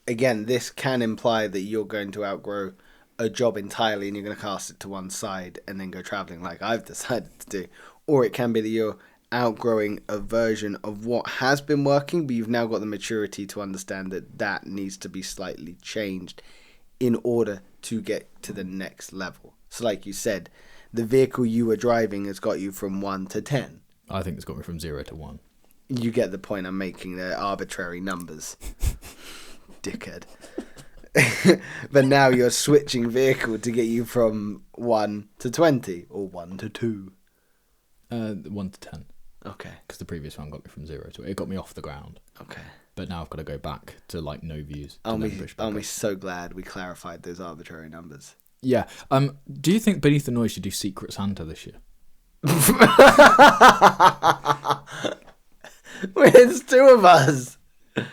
Again, this can imply that you're going to outgrow a job entirely and you're going to cast it to one side and then go traveling like I've decided to do. Or it can be that you're outgrowing a version of what has been working, but you've now got the maturity to understand that that needs to be slightly changed in order to get to the next level. So like you said, the vehicle you were driving has got you from 1 to 10. I think it's got me from 0 to 1. You get the point I'm making. They're arbitrary numbers. Dickhead. But now you're switching vehicle to get you from 1 to 20 or 1 to 2. 1 to 10. Okay. Because the previous one got me from 0 to it got me off the ground. Okay. But now I've got to go back to like no views. Aren't we so glad we clarified those arbitrary numbers? Yeah. Do you think Beneath the Noise should do Secret Santa this year? It's two of us.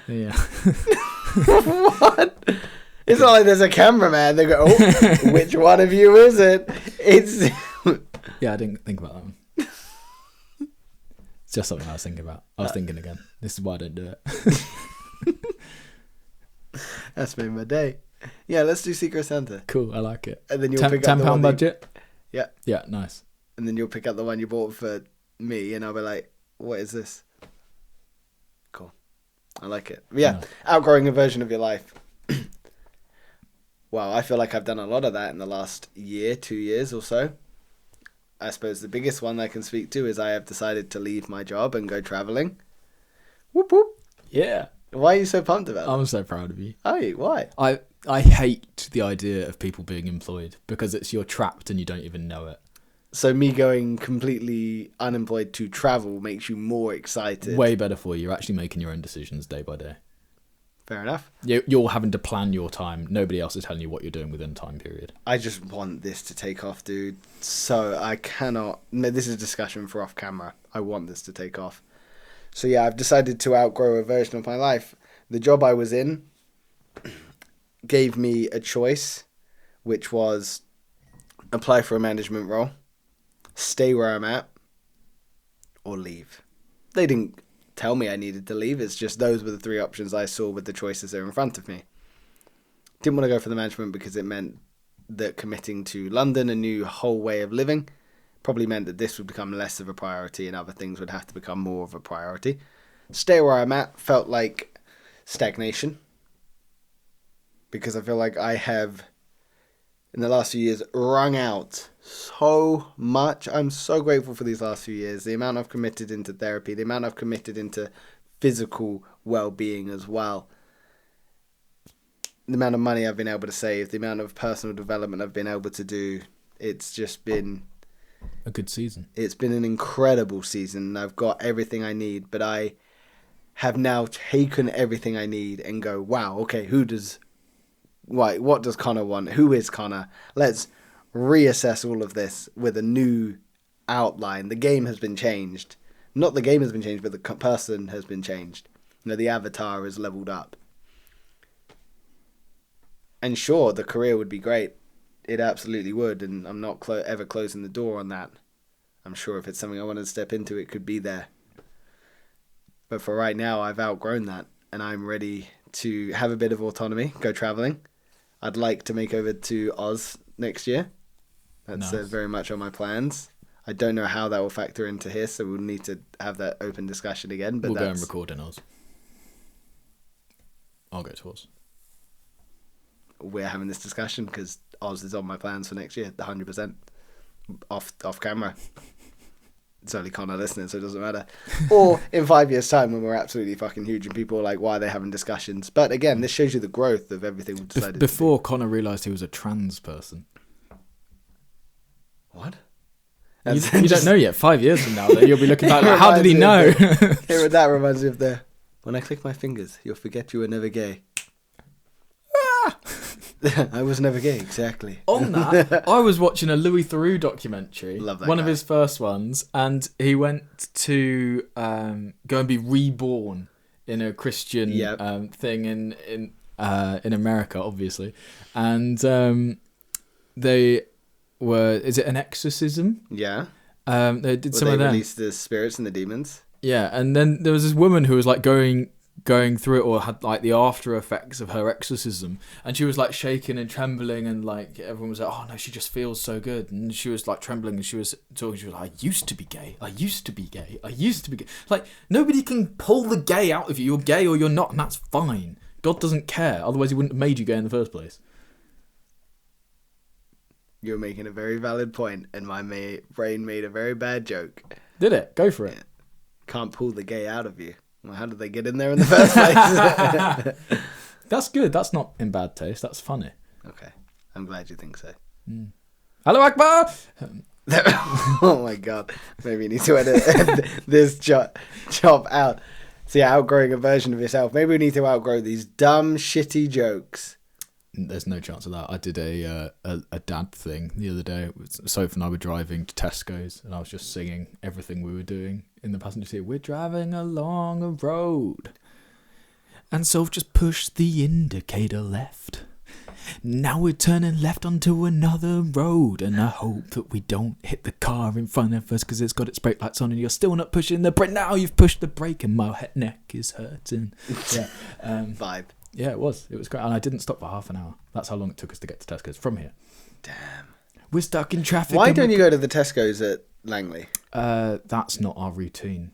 Yeah. What? It's not like there's a cameraman. They go, oh, which one of you is it? It's. Yeah, I didn't think about that one. It's just something I was thinking about. I was thinking again. This is why I don't do it. That's made my day. Yeah, let's do Secret Santa. Cool, I like it. And then you'll pick up the £10 one budget? Yeah. Yeah, nice. And then you'll pick up the one you bought for me, and I'll be like, what is this? Cool. I like it. Yeah, Nice. Outgrowing a version of your life. Well, I feel like I've done a lot of that in the last year, 2 years or so. I suppose the biggest one I can speak to is I have decided to leave my job and go traveling. Whoop whoop. Yeah. Why are you so pumped about it? I'm so proud of you. Are you? Why? I hate the idea of people being employed because you're trapped and you don't even know it. So me going completely unemployed to travel makes you more excited. Way better for you. You're actually making your own decisions day by day. Fair enough. You're having to plan your time. Nobody else is telling you what you're doing within a time period. I just want this to take off, dude. So I cannot... No, this is a discussion for off camera. I want this to take off. So yeah, I've decided to outgrow a version of my life. The job I was in gave me a choice, which was apply for a management role, stay where I'm at, or leave. They didn't tell me I needed to leave. It's just those were the three options I saw with the choices that were in front of me. Didn't want to go for the management because it meant that committing to London, a new whole way of living, probably meant that this would become less of a priority and other things would have to become more of a priority. Stay where I'm at felt like stagnation, because I feel like I have, in the last few years, wrung out so much. I'm so grateful for these last few years. The amount I've committed into therapy, the amount I've committed into physical well-being as well. The amount of money I've been able to save, the amount of personal development I've been able to do. It's just been a good season. It's been an incredible season. I've got everything I need, but I have now taken everything I need and go, wow, okay, what does Connor want? Who is Connor? Let's reassess all of this with a new outline. The game has been changed. Not the game has been changed, but the person has been changed. You know, the avatar is leveled up. And sure, the career would be great. It absolutely would, and I'm not ever closing the door on that. I'm sure if it's something I wanted to step into, it could be there. But for right now, I've outgrown that, and I'm ready to have a bit of autonomy, go traveling. I'd like to make over to Oz next year. That's Nice. very much on my plans. I don't know how that will factor into here, so we'll need to have that open discussion again. But We'll go and record in Oz. I'll go to Oz. We're having this discussion because Oz is on my plans for next year, 100%. Off camera. It's only Connor listening, so it doesn't matter. Or in 5 years' time when we're absolutely fucking huge and people are like, why are they having discussions? But again, this shows you the growth of everything we've decided Before Connor realised he was a trans person. What? You don't know yet. 5 years from now, you'll be looking back like, how did he know? That reminds me of when I click my fingers, you'll forget you were never gay. I was never gay, exactly. On that, I was watching a Louis Theroux documentary. Love that one guy. of his first ones, and he went to go and be reborn in a Christian thing in America, obviously. And they were, is it an exorcism? Yeah. They did some of that. They released the spirits and the demons. Yeah, and then there was this woman who was like going through it, or had like the after effects of her exorcism, and she was like shaking and trembling, and like everyone was like, oh no, she just feels so good, and she was like trembling, and she was talking, she was like, I used to be gay, like nobody can pull the gay out of you. You're gay or you're not, and that's fine. God doesn't care, otherwise he wouldn't have made you gay in the first place. You're making a very valid point, and my brain made a very bad joke. Did it? Go for it. Yeah. Can't pull the gay out of you. Well, how did they get in there in the first place? That's good. That's not in bad taste. That's funny. Okay. I'm glad you think so. Hello, Akbar! Oh my god. Maybe you need to edit this job out. So yeah, outgrowing a version of yourself. Maybe we need to outgrow these dumb, shitty jokes. There's no chance of that. I did a dad thing the other day. Soph and I were driving to Tesco's, and I was just singing everything we were doing in the passenger seat. We're driving along a road, and Soph just pushed the indicator left. Now we're turning left onto another road, and I hope that we don't hit the car in front of us because it's got its brake lights on, and you're still not pushing the brake. Now you've pushed the brake, and my neck is hurting. Yeah, Vibe. Yeah, it was great, and I didn't stop for half an hour. That's how long it took us to get to Tesco's from here. Damn. We're stuck in traffic. Why don't you go to the Tesco's at Langley? That's not our routine.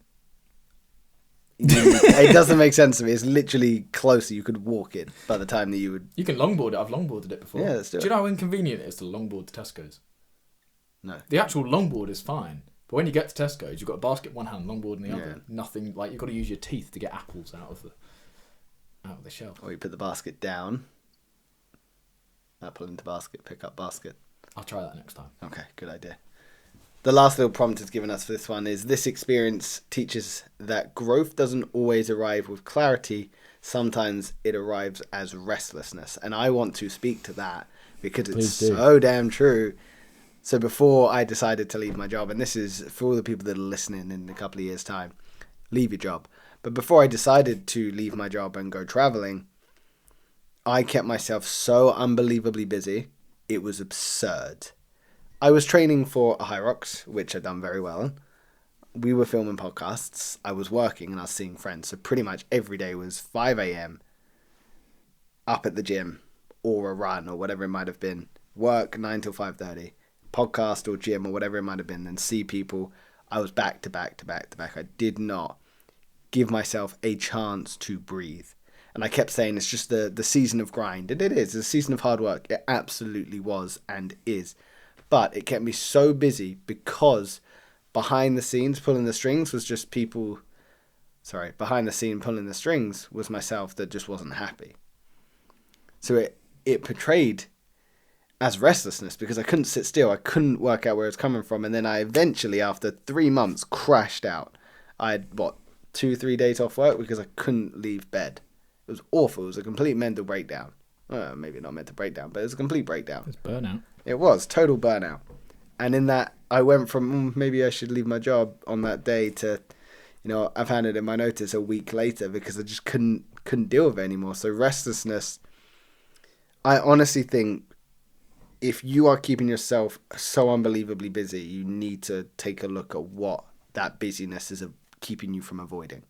It doesn't make sense to me. It's literally closer. You could walk it by the time that you would. You can longboard it. I've longboarded it before. Yeah, let's do it. Do you know how inconvenient it is to longboard to Tesco's? No. The actual longboard is fine, but when you get to Tesco's, you've got a basket in one hand, longboard in the Yeah. other. Nothing like you've got to use your teeth to get apples out of the shelf. Or you put the basket down. Apple into basket. Pick up basket. I'll try that next time. Okay, good idea. The last little prompt it's given us for this one is this experience teaches that growth doesn't always arrive with clarity. Sometimes it arrives as restlessness. And I want to speak to that because it's so damn true. So before I decided to leave my job, and this is for all the people that are listening in a couple of years' time, leave your job. But before I decided to leave my job and go traveling, I kept myself so unbelievably busy. It was absurd. I was training for a Hyrox, which I'd done very well. We were filming podcasts. I was working and I was seeing friends. So pretty much every day was 5 a.m. up at the gym or a run or whatever it might have been. Work 9 till 5:30. Podcast or gym or whatever it might have been. Then see people. I was back to back to back to back. I did not give myself a chance to breathe. And I kept saying it's just the season of grind. And it is. It's a season of hard work. It absolutely was and is. But it kept me so busy because behind the scenes pulling the strings was just people... Sorry, behind the scene pulling the strings was myself that just wasn't happy. So it portrayed as restlessness because I couldn't sit still. I couldn't work out where it was coming from. And then I eventually, after 3 months, crashed out. I had, 2-3 days off work because I couldn't leave bed. It was awful. It was a complete mental breakdown. Maybe not mental breakdown, but it was a complete breakdown. It's burnout. It was total burnout. And in that, I went from maybe I should leave my job on that day to, I've handed in my notice a week later because I just couldn't deal with it anymore. So restlessness, I honestly think if you are keeping yourself so unbelievably busy, you need to take a look at what that busyness is keeping you from avoiding.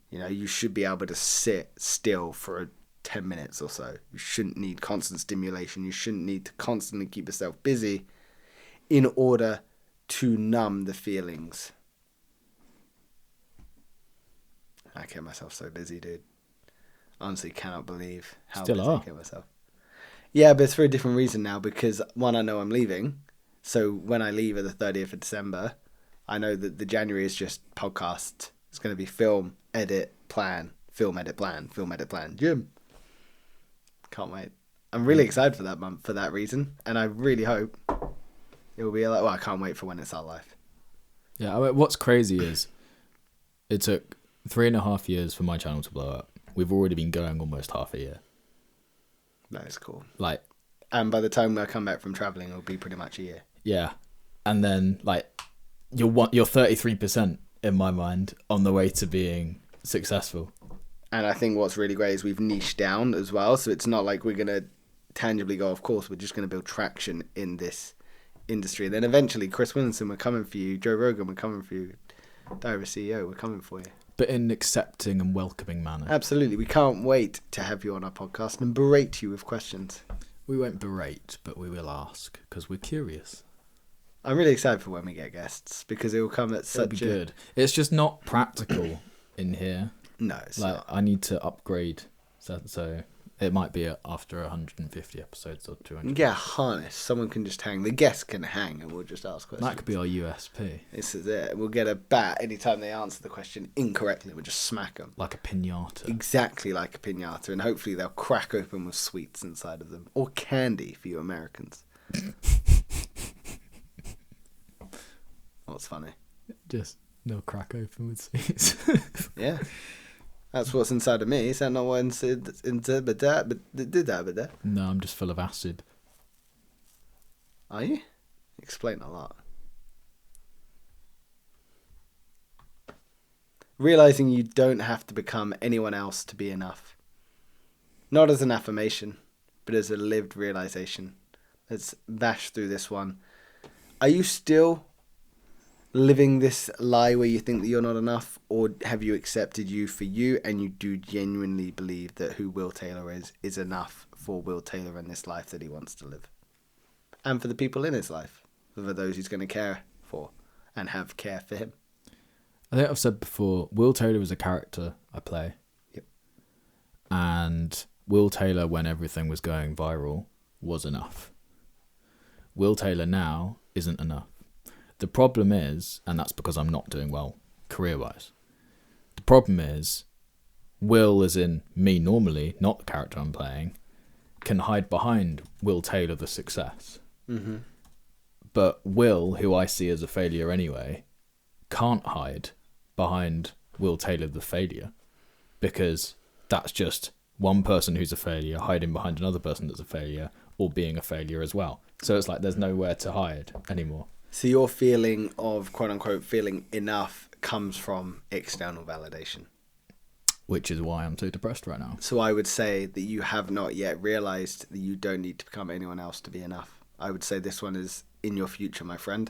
You should be able to sit still for 10 minutes or so. You shouldn't need constant stimulation. You shouldn't need to constantly keep yourself busy in order to numb the feelings. I kept myself so busy, dude. Honestly, cannot believe how busy I kept myself. Yeah, but it's for a different reason now because, one, I know I'm leaving. So when I leave at the 30th of December, I know that the January is just podcast. It's going to be film, edit, plan, film, edit, plan, film, edit, plan, gym. Can't wait. I'm really excited for that month for that reason. And I really hope it will be like, I can't wait for when it's our life. Yeah, what's crazy is it took 3.5 years for my channel to blow up. We've already been going almost half a year. That is cool. And by the time I come back from traveling, it'll be pretty much a year. Yeah. And then, you're 33% in my mind on the way to being successful. And I think what's really great is we've niched down as well. So it's not like we're going to tangibly go, of course, we're just going to build traction in this industry. And then eventually, Chris Williamson, we're coming for you. Joe Rogan, we're coming for you. Diary CEO, we're coming for you. But in an accepting and welcoming manner. Absolutely. We can't wait to have you on our podcast and berate you with questions. We won't berate, but we will ask because we're curious. I'm really excited for when we get guests because it will come at such It'll be good. It's just not practical in here. No, it's not. I need to upgrade, so it might be after 150 episodes or 200. Yeah, harness. Someone can just hang. The guest can hang, and we'll just ask questions. That could be our USP. This is it. We'll get a bat anytime they answer the question incorrectly. We'll just smack them like a piñata. Exactly like a piñata, and hopefully they'll crack open with sweets inside of them or candy for you Americans. What's funny? Just no crack open with seeds. Yeah. That's what's inside of me. Is that not what's inside that? No, I'm just full of acid. Are you? Explain a lot. Realizing you don't have to become anyone else to be enough. Not as an affirmation, but as a lived realization. Let's bash through this one. Are you still living this lie where you think that you're not enough, or have you accepted you for you and you do genuinely believe that who Will Taylor is enough for Will Taylor in this life that he wants to live? And for the people in his life, for those he's going to care for and have care for him. I think I've said before, Will Taylor is a character I play. Yep. And Will Taylor, when everything was going viral, was enough. Will Taylor now isn't enough. The problem is, and that's because I'm not doing well career-wise, the problem is Will, as in me normally, not the character I'm playing, can hide behind Will Taylor the success. Mm-hmm. But Will, who I see as a failure anyway, can't hide behind Will Taylor the failure, because that's just one person who's a failure hiding behind another person that's a failure, or being a failure as well. So it's like there's nowhere to hide anymore. So your feeling of quote unquote feeling enough comes from external validation. Which is why I'm so depressed right now. So I would say that you have not yet realized that you don't need to become anyone else to be enough. I would say this one is in your future, my friend.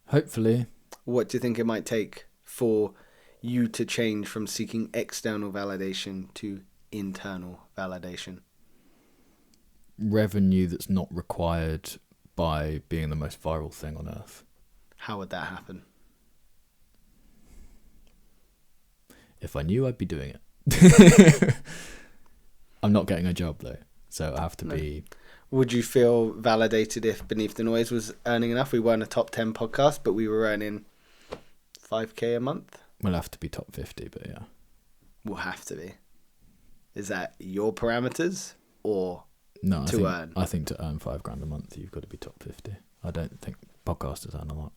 Hopefully. What do you think it might take for you to change from seeking external validation to internal validation? Revenue that's not required by being the most viral thing on earth. How would that happen? If I knew, I'd be doing it. I'm not getting a job though, so I have to be. Would you feel validated if Beneath the Noise was earning enough? We weren't a top 10 podcast, but we were earning 5k a month. We'll have to be top 50, but yeah. We'll have to be. Is that your parameters or no? earn? I think to earn $5,000 a month, you've got to be top 50. I don't think podcasters earn a lot.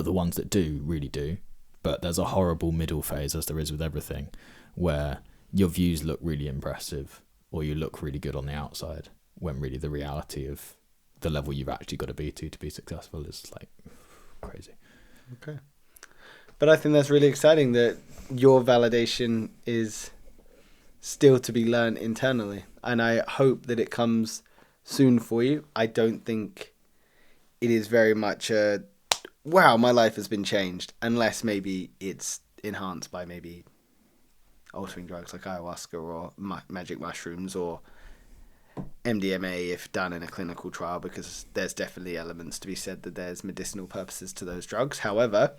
The ones that do really do, but there's a horrible middle phase, as there is with everything, where your views look really impressive or you look really good on the outside, when really the reality of the level you've actually got to be successful is like crazy. Okay. But I think that's really exciting that your validation is still to be learned internally. And I hope that it comes soon for you. I don't think it is very much a, wow, my life has been changed. Unless maybe it's enhanced by maybe altering drugs like ayahuasca or magic mushrooms or MDMA if done in a clinical trial, because there's definitely elements to be said that there's medicinal purposes to those drugs. However,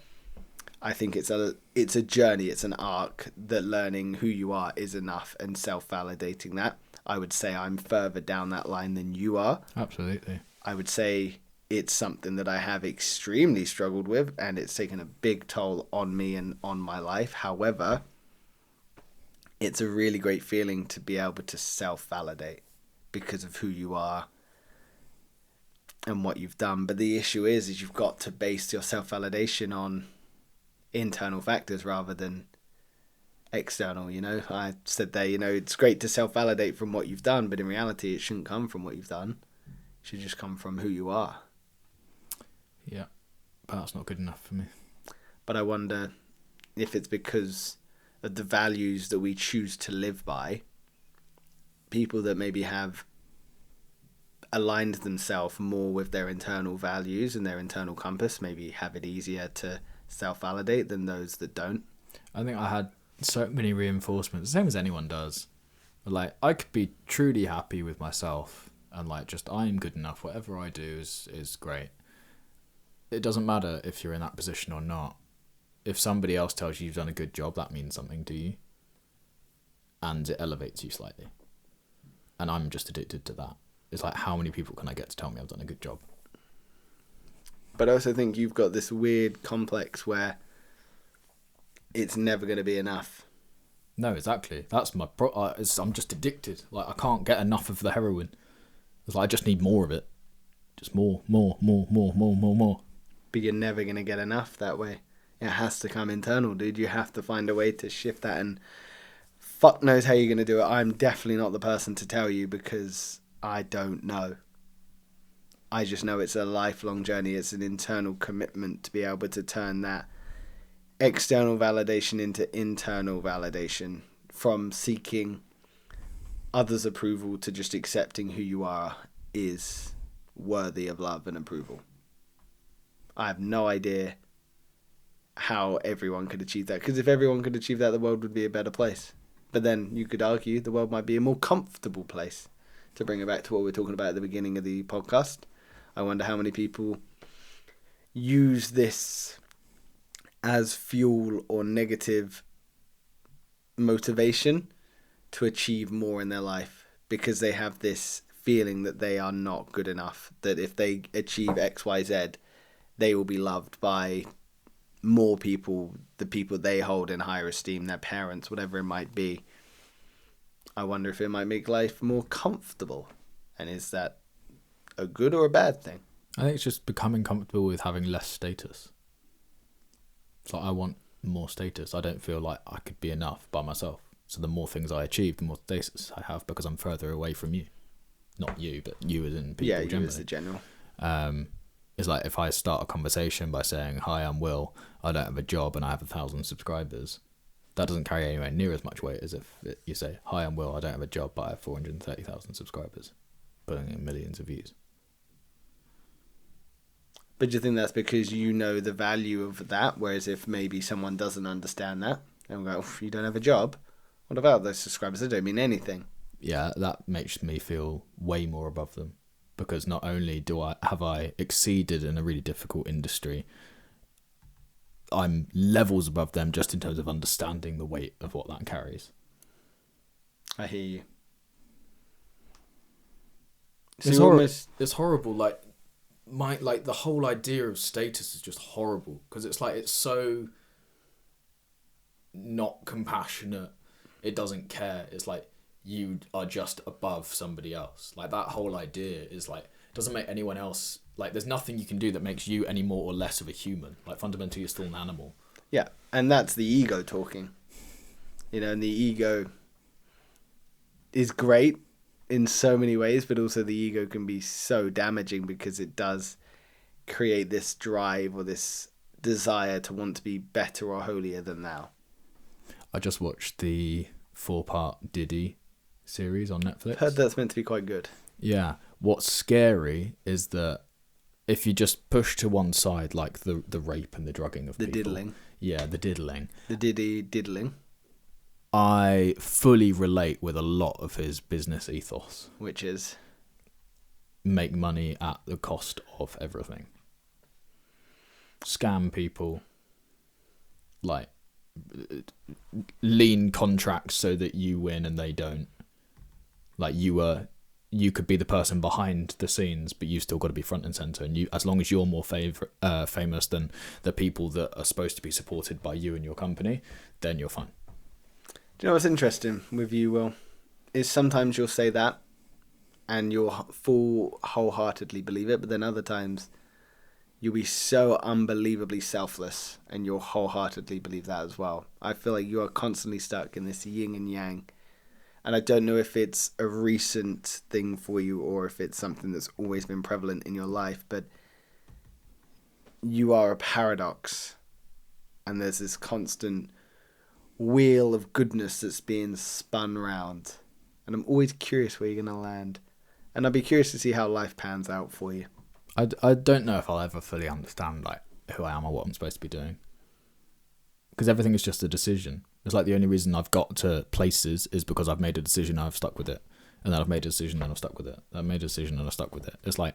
I think it's a journey, it's an arc that learning who you are is enough and self-validating that. I would say I'm further down that line than you are. Absolutely. I would say it's something that I have extremely struggled with, and it's taken a big toll on me and on my life. However, it's a really great feeling to be able to self-validate because of who you are and what you've done. But the issue is you've got to base your self-validation on internal factors rather than external. I said there, it's great to self-validate from what you've done, but in reality it shouldn't come from what you've done. It should just come from who you are. Yeah, but that's not good enough for me. But I wonder if it's because of the values that we choose to live by. People that maybe have aligned themselves more with their internal values and their internal compass maybe have it easier to self-validate than those that don't. I think I had so many reinforcements, the same as anyone does. Like, I could be truly happy with myself and like just I'm good enough, whatever I do is great. It doesn't matter if you're in that position or not. If somebody else tells you you've done a good job, that means something to you, and it elevates you slightly. And I'm just addicted to that. It's like, how many people can I get to tell me I've done a good job? But I also think you've got this weird complex where it's never going to be enough. No, exactly. That's my I'm just addicted. Like, I can't get enough of the heroin. It's like I just need more of it. Just more. but you're never going to get enough that way. It has to come internal, dude. You have to find a way to shift that, and fuck knows how you're going to do it. I'm definitely not the person to tell you because I don't know. I just know it's a lifelong journey. It's an internal commitment to be able to turn that external validation into internal validation, from seeking others' approval to just accepting who you are is worthy of love and approval. I have no idea how everyone could achieve that, because if everyone could achieve that, the world would be a better place. But then you could argue the world might be a more comfortable place. To bring it back to what we were talking about at the beginning of the podcast, I wonder how many people use this as fuel or negative motivation to achieve more in their life, because they have this feeling that they are not good enough, that if they achieve XYZ, they will be loved by more people, the people they hold in higher esteem, their parents, whatever it might be. I wonder if it might make life more comfortable. And is that a good or a bad thing? I think it's just becoming comfortable with having less status. It's like, I want more status. I don't feel like I could be enough by myself. So the more things I achieve, the more status I have, because I'm further away from you. Not you, but you as in people generally. Yeah, you as the general. It's like if I start a conversation by saying, "Hi, I'm Will. I don't have a job and I have 1,000 subscribers." That doesn't carry anywhere near as much weight as if you say, "Hi, I'm Will. I don't have a job, but I have 430,000 subscribers," putting in millions of views. But do you think that's because you know the value of that? Whereas if maybe someone doesn't understand that and go, "You don't have a job? What about those subscribers? They don't mean anything." Yeah, that makes me feel way more above them, because not only have I exceeded in a really difficult industry, I'm levels above them just in terms of understanding the weight of what that carries. I hear you. It's horrible. Like the whole idea of status is just horrible, because it's like, it's so not compassionate. It doesn't care. It's like you are just above somebody else. Like, that whole idea is like, doesn't make anyone else, like, there's nothing you can do that makes you any more or less of a human. Like, fundamentally, you're still an animal. Yeah, and that's the ego talking. And the ego is great in so many ways, but also the ego can be so damaging, because it does create this drive or this desire to want to be better or holier than thou. I just watched the 4-part Diddy series on Netflix. Heard that's meant to be quite good. Yeah. What's scary is that if you just push to one side, like the rape and the drugging of the people. diddling. Yeah, the diddling. The Diddy diddling. I fully relate with a lot of his business ethos. Which is? Make money at the cost of everything. Scam people. Like, lean contracts so that you win and they don't. Like, you could be the person behind the scenes, but you've still got to be front and center. And you, as long as you're more famous than the people that are supposed to be supported by you and your company, then you're fine. Do you know what's interesting with you, Will? Is sometimes you'll say that and you'll wholeheartedly believe it, but then other times you'll be so unbelievably selfless and you'll wholeheartedly believe that as well. I feel like you are constantly stuck in this yin and yang. And I don't know if it's a recent thing for you or if it's something that's always been prevalent in your life, but you are a paradox. And there's this constant wheel of goodness that's being spun round. And I'm always curious where you're going to land. And I'd be curious to see how life pans out for you. I don't know if I'll ever fully understand, like, who I am or what I'm supposed to be doing. Because everything is just a decision. It's like the only reason I've got to places is because I've made a decision and I've stuck with it. And then I've made a decision and I've stuck with it. I've made a decision and I've stuck with it. It's like,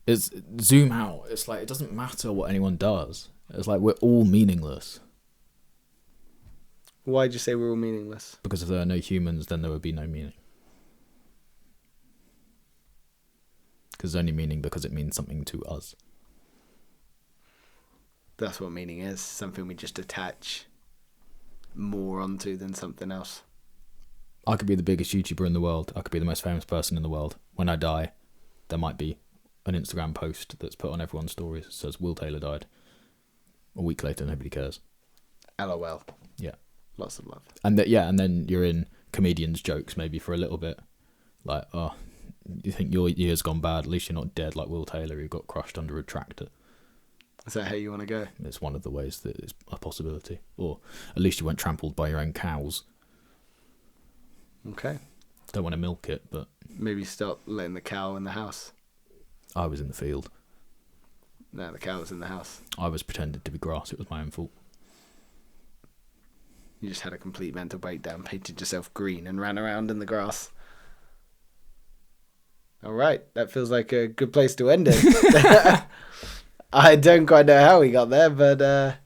it's zoom out. It's like, it doesn't matter what anyone does. It's like, we're all meaningless. Why'd you say we're all meaningless? Because if there are no humans, then there would be no meaning. Because it's only meaning because it means something to us. That's what meaning is. Something we just attach more onto than something else. I could be the biggest YouTuber in the world. I could be the most famous person in the world. When I die, there might be an Instagram post that's put on everyone's stories that says Will Taylor died. A week later, nobody cares. LOL. Yeah. Lots of love. And and then you're in comedians' jokes maybe for a little bit. Like, oh, you think your year's gone bad, at least you're not dead like Will Taylor who got crushed under a tractor. Is that how you want to go? It's one of the ways that it's a possibility. Or at least you weren't trampled by your own cows. Okay. Don't want to milk it, but... Maybe stop letting the cow in the house. I was in the field. No, the cow was in the house. I was pretending to be grass. It was my own fault. You just had a complete mental breakdown, painted yourself green and ran around in the grass. All right, that feels like a good place to end it. I don't quite know how we got there, but...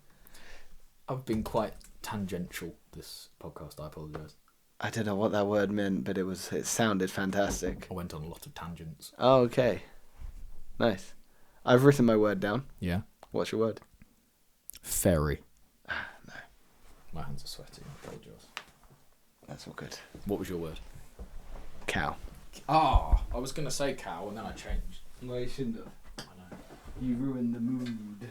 I've been quite tangential this podcast, I apologise. I don't know what that word meant, but it sounded fantastic. I went on a lot of tangents. Oh, okay. Nice. I've written my word down. Yeah? What's your word? Ferry. No. My hands are sweaty, I apologise. That's all good. What was your word? Cow. Ah, I was going to say cow and then I changed. Well, you shouldn't have. I know. You ruined the mood.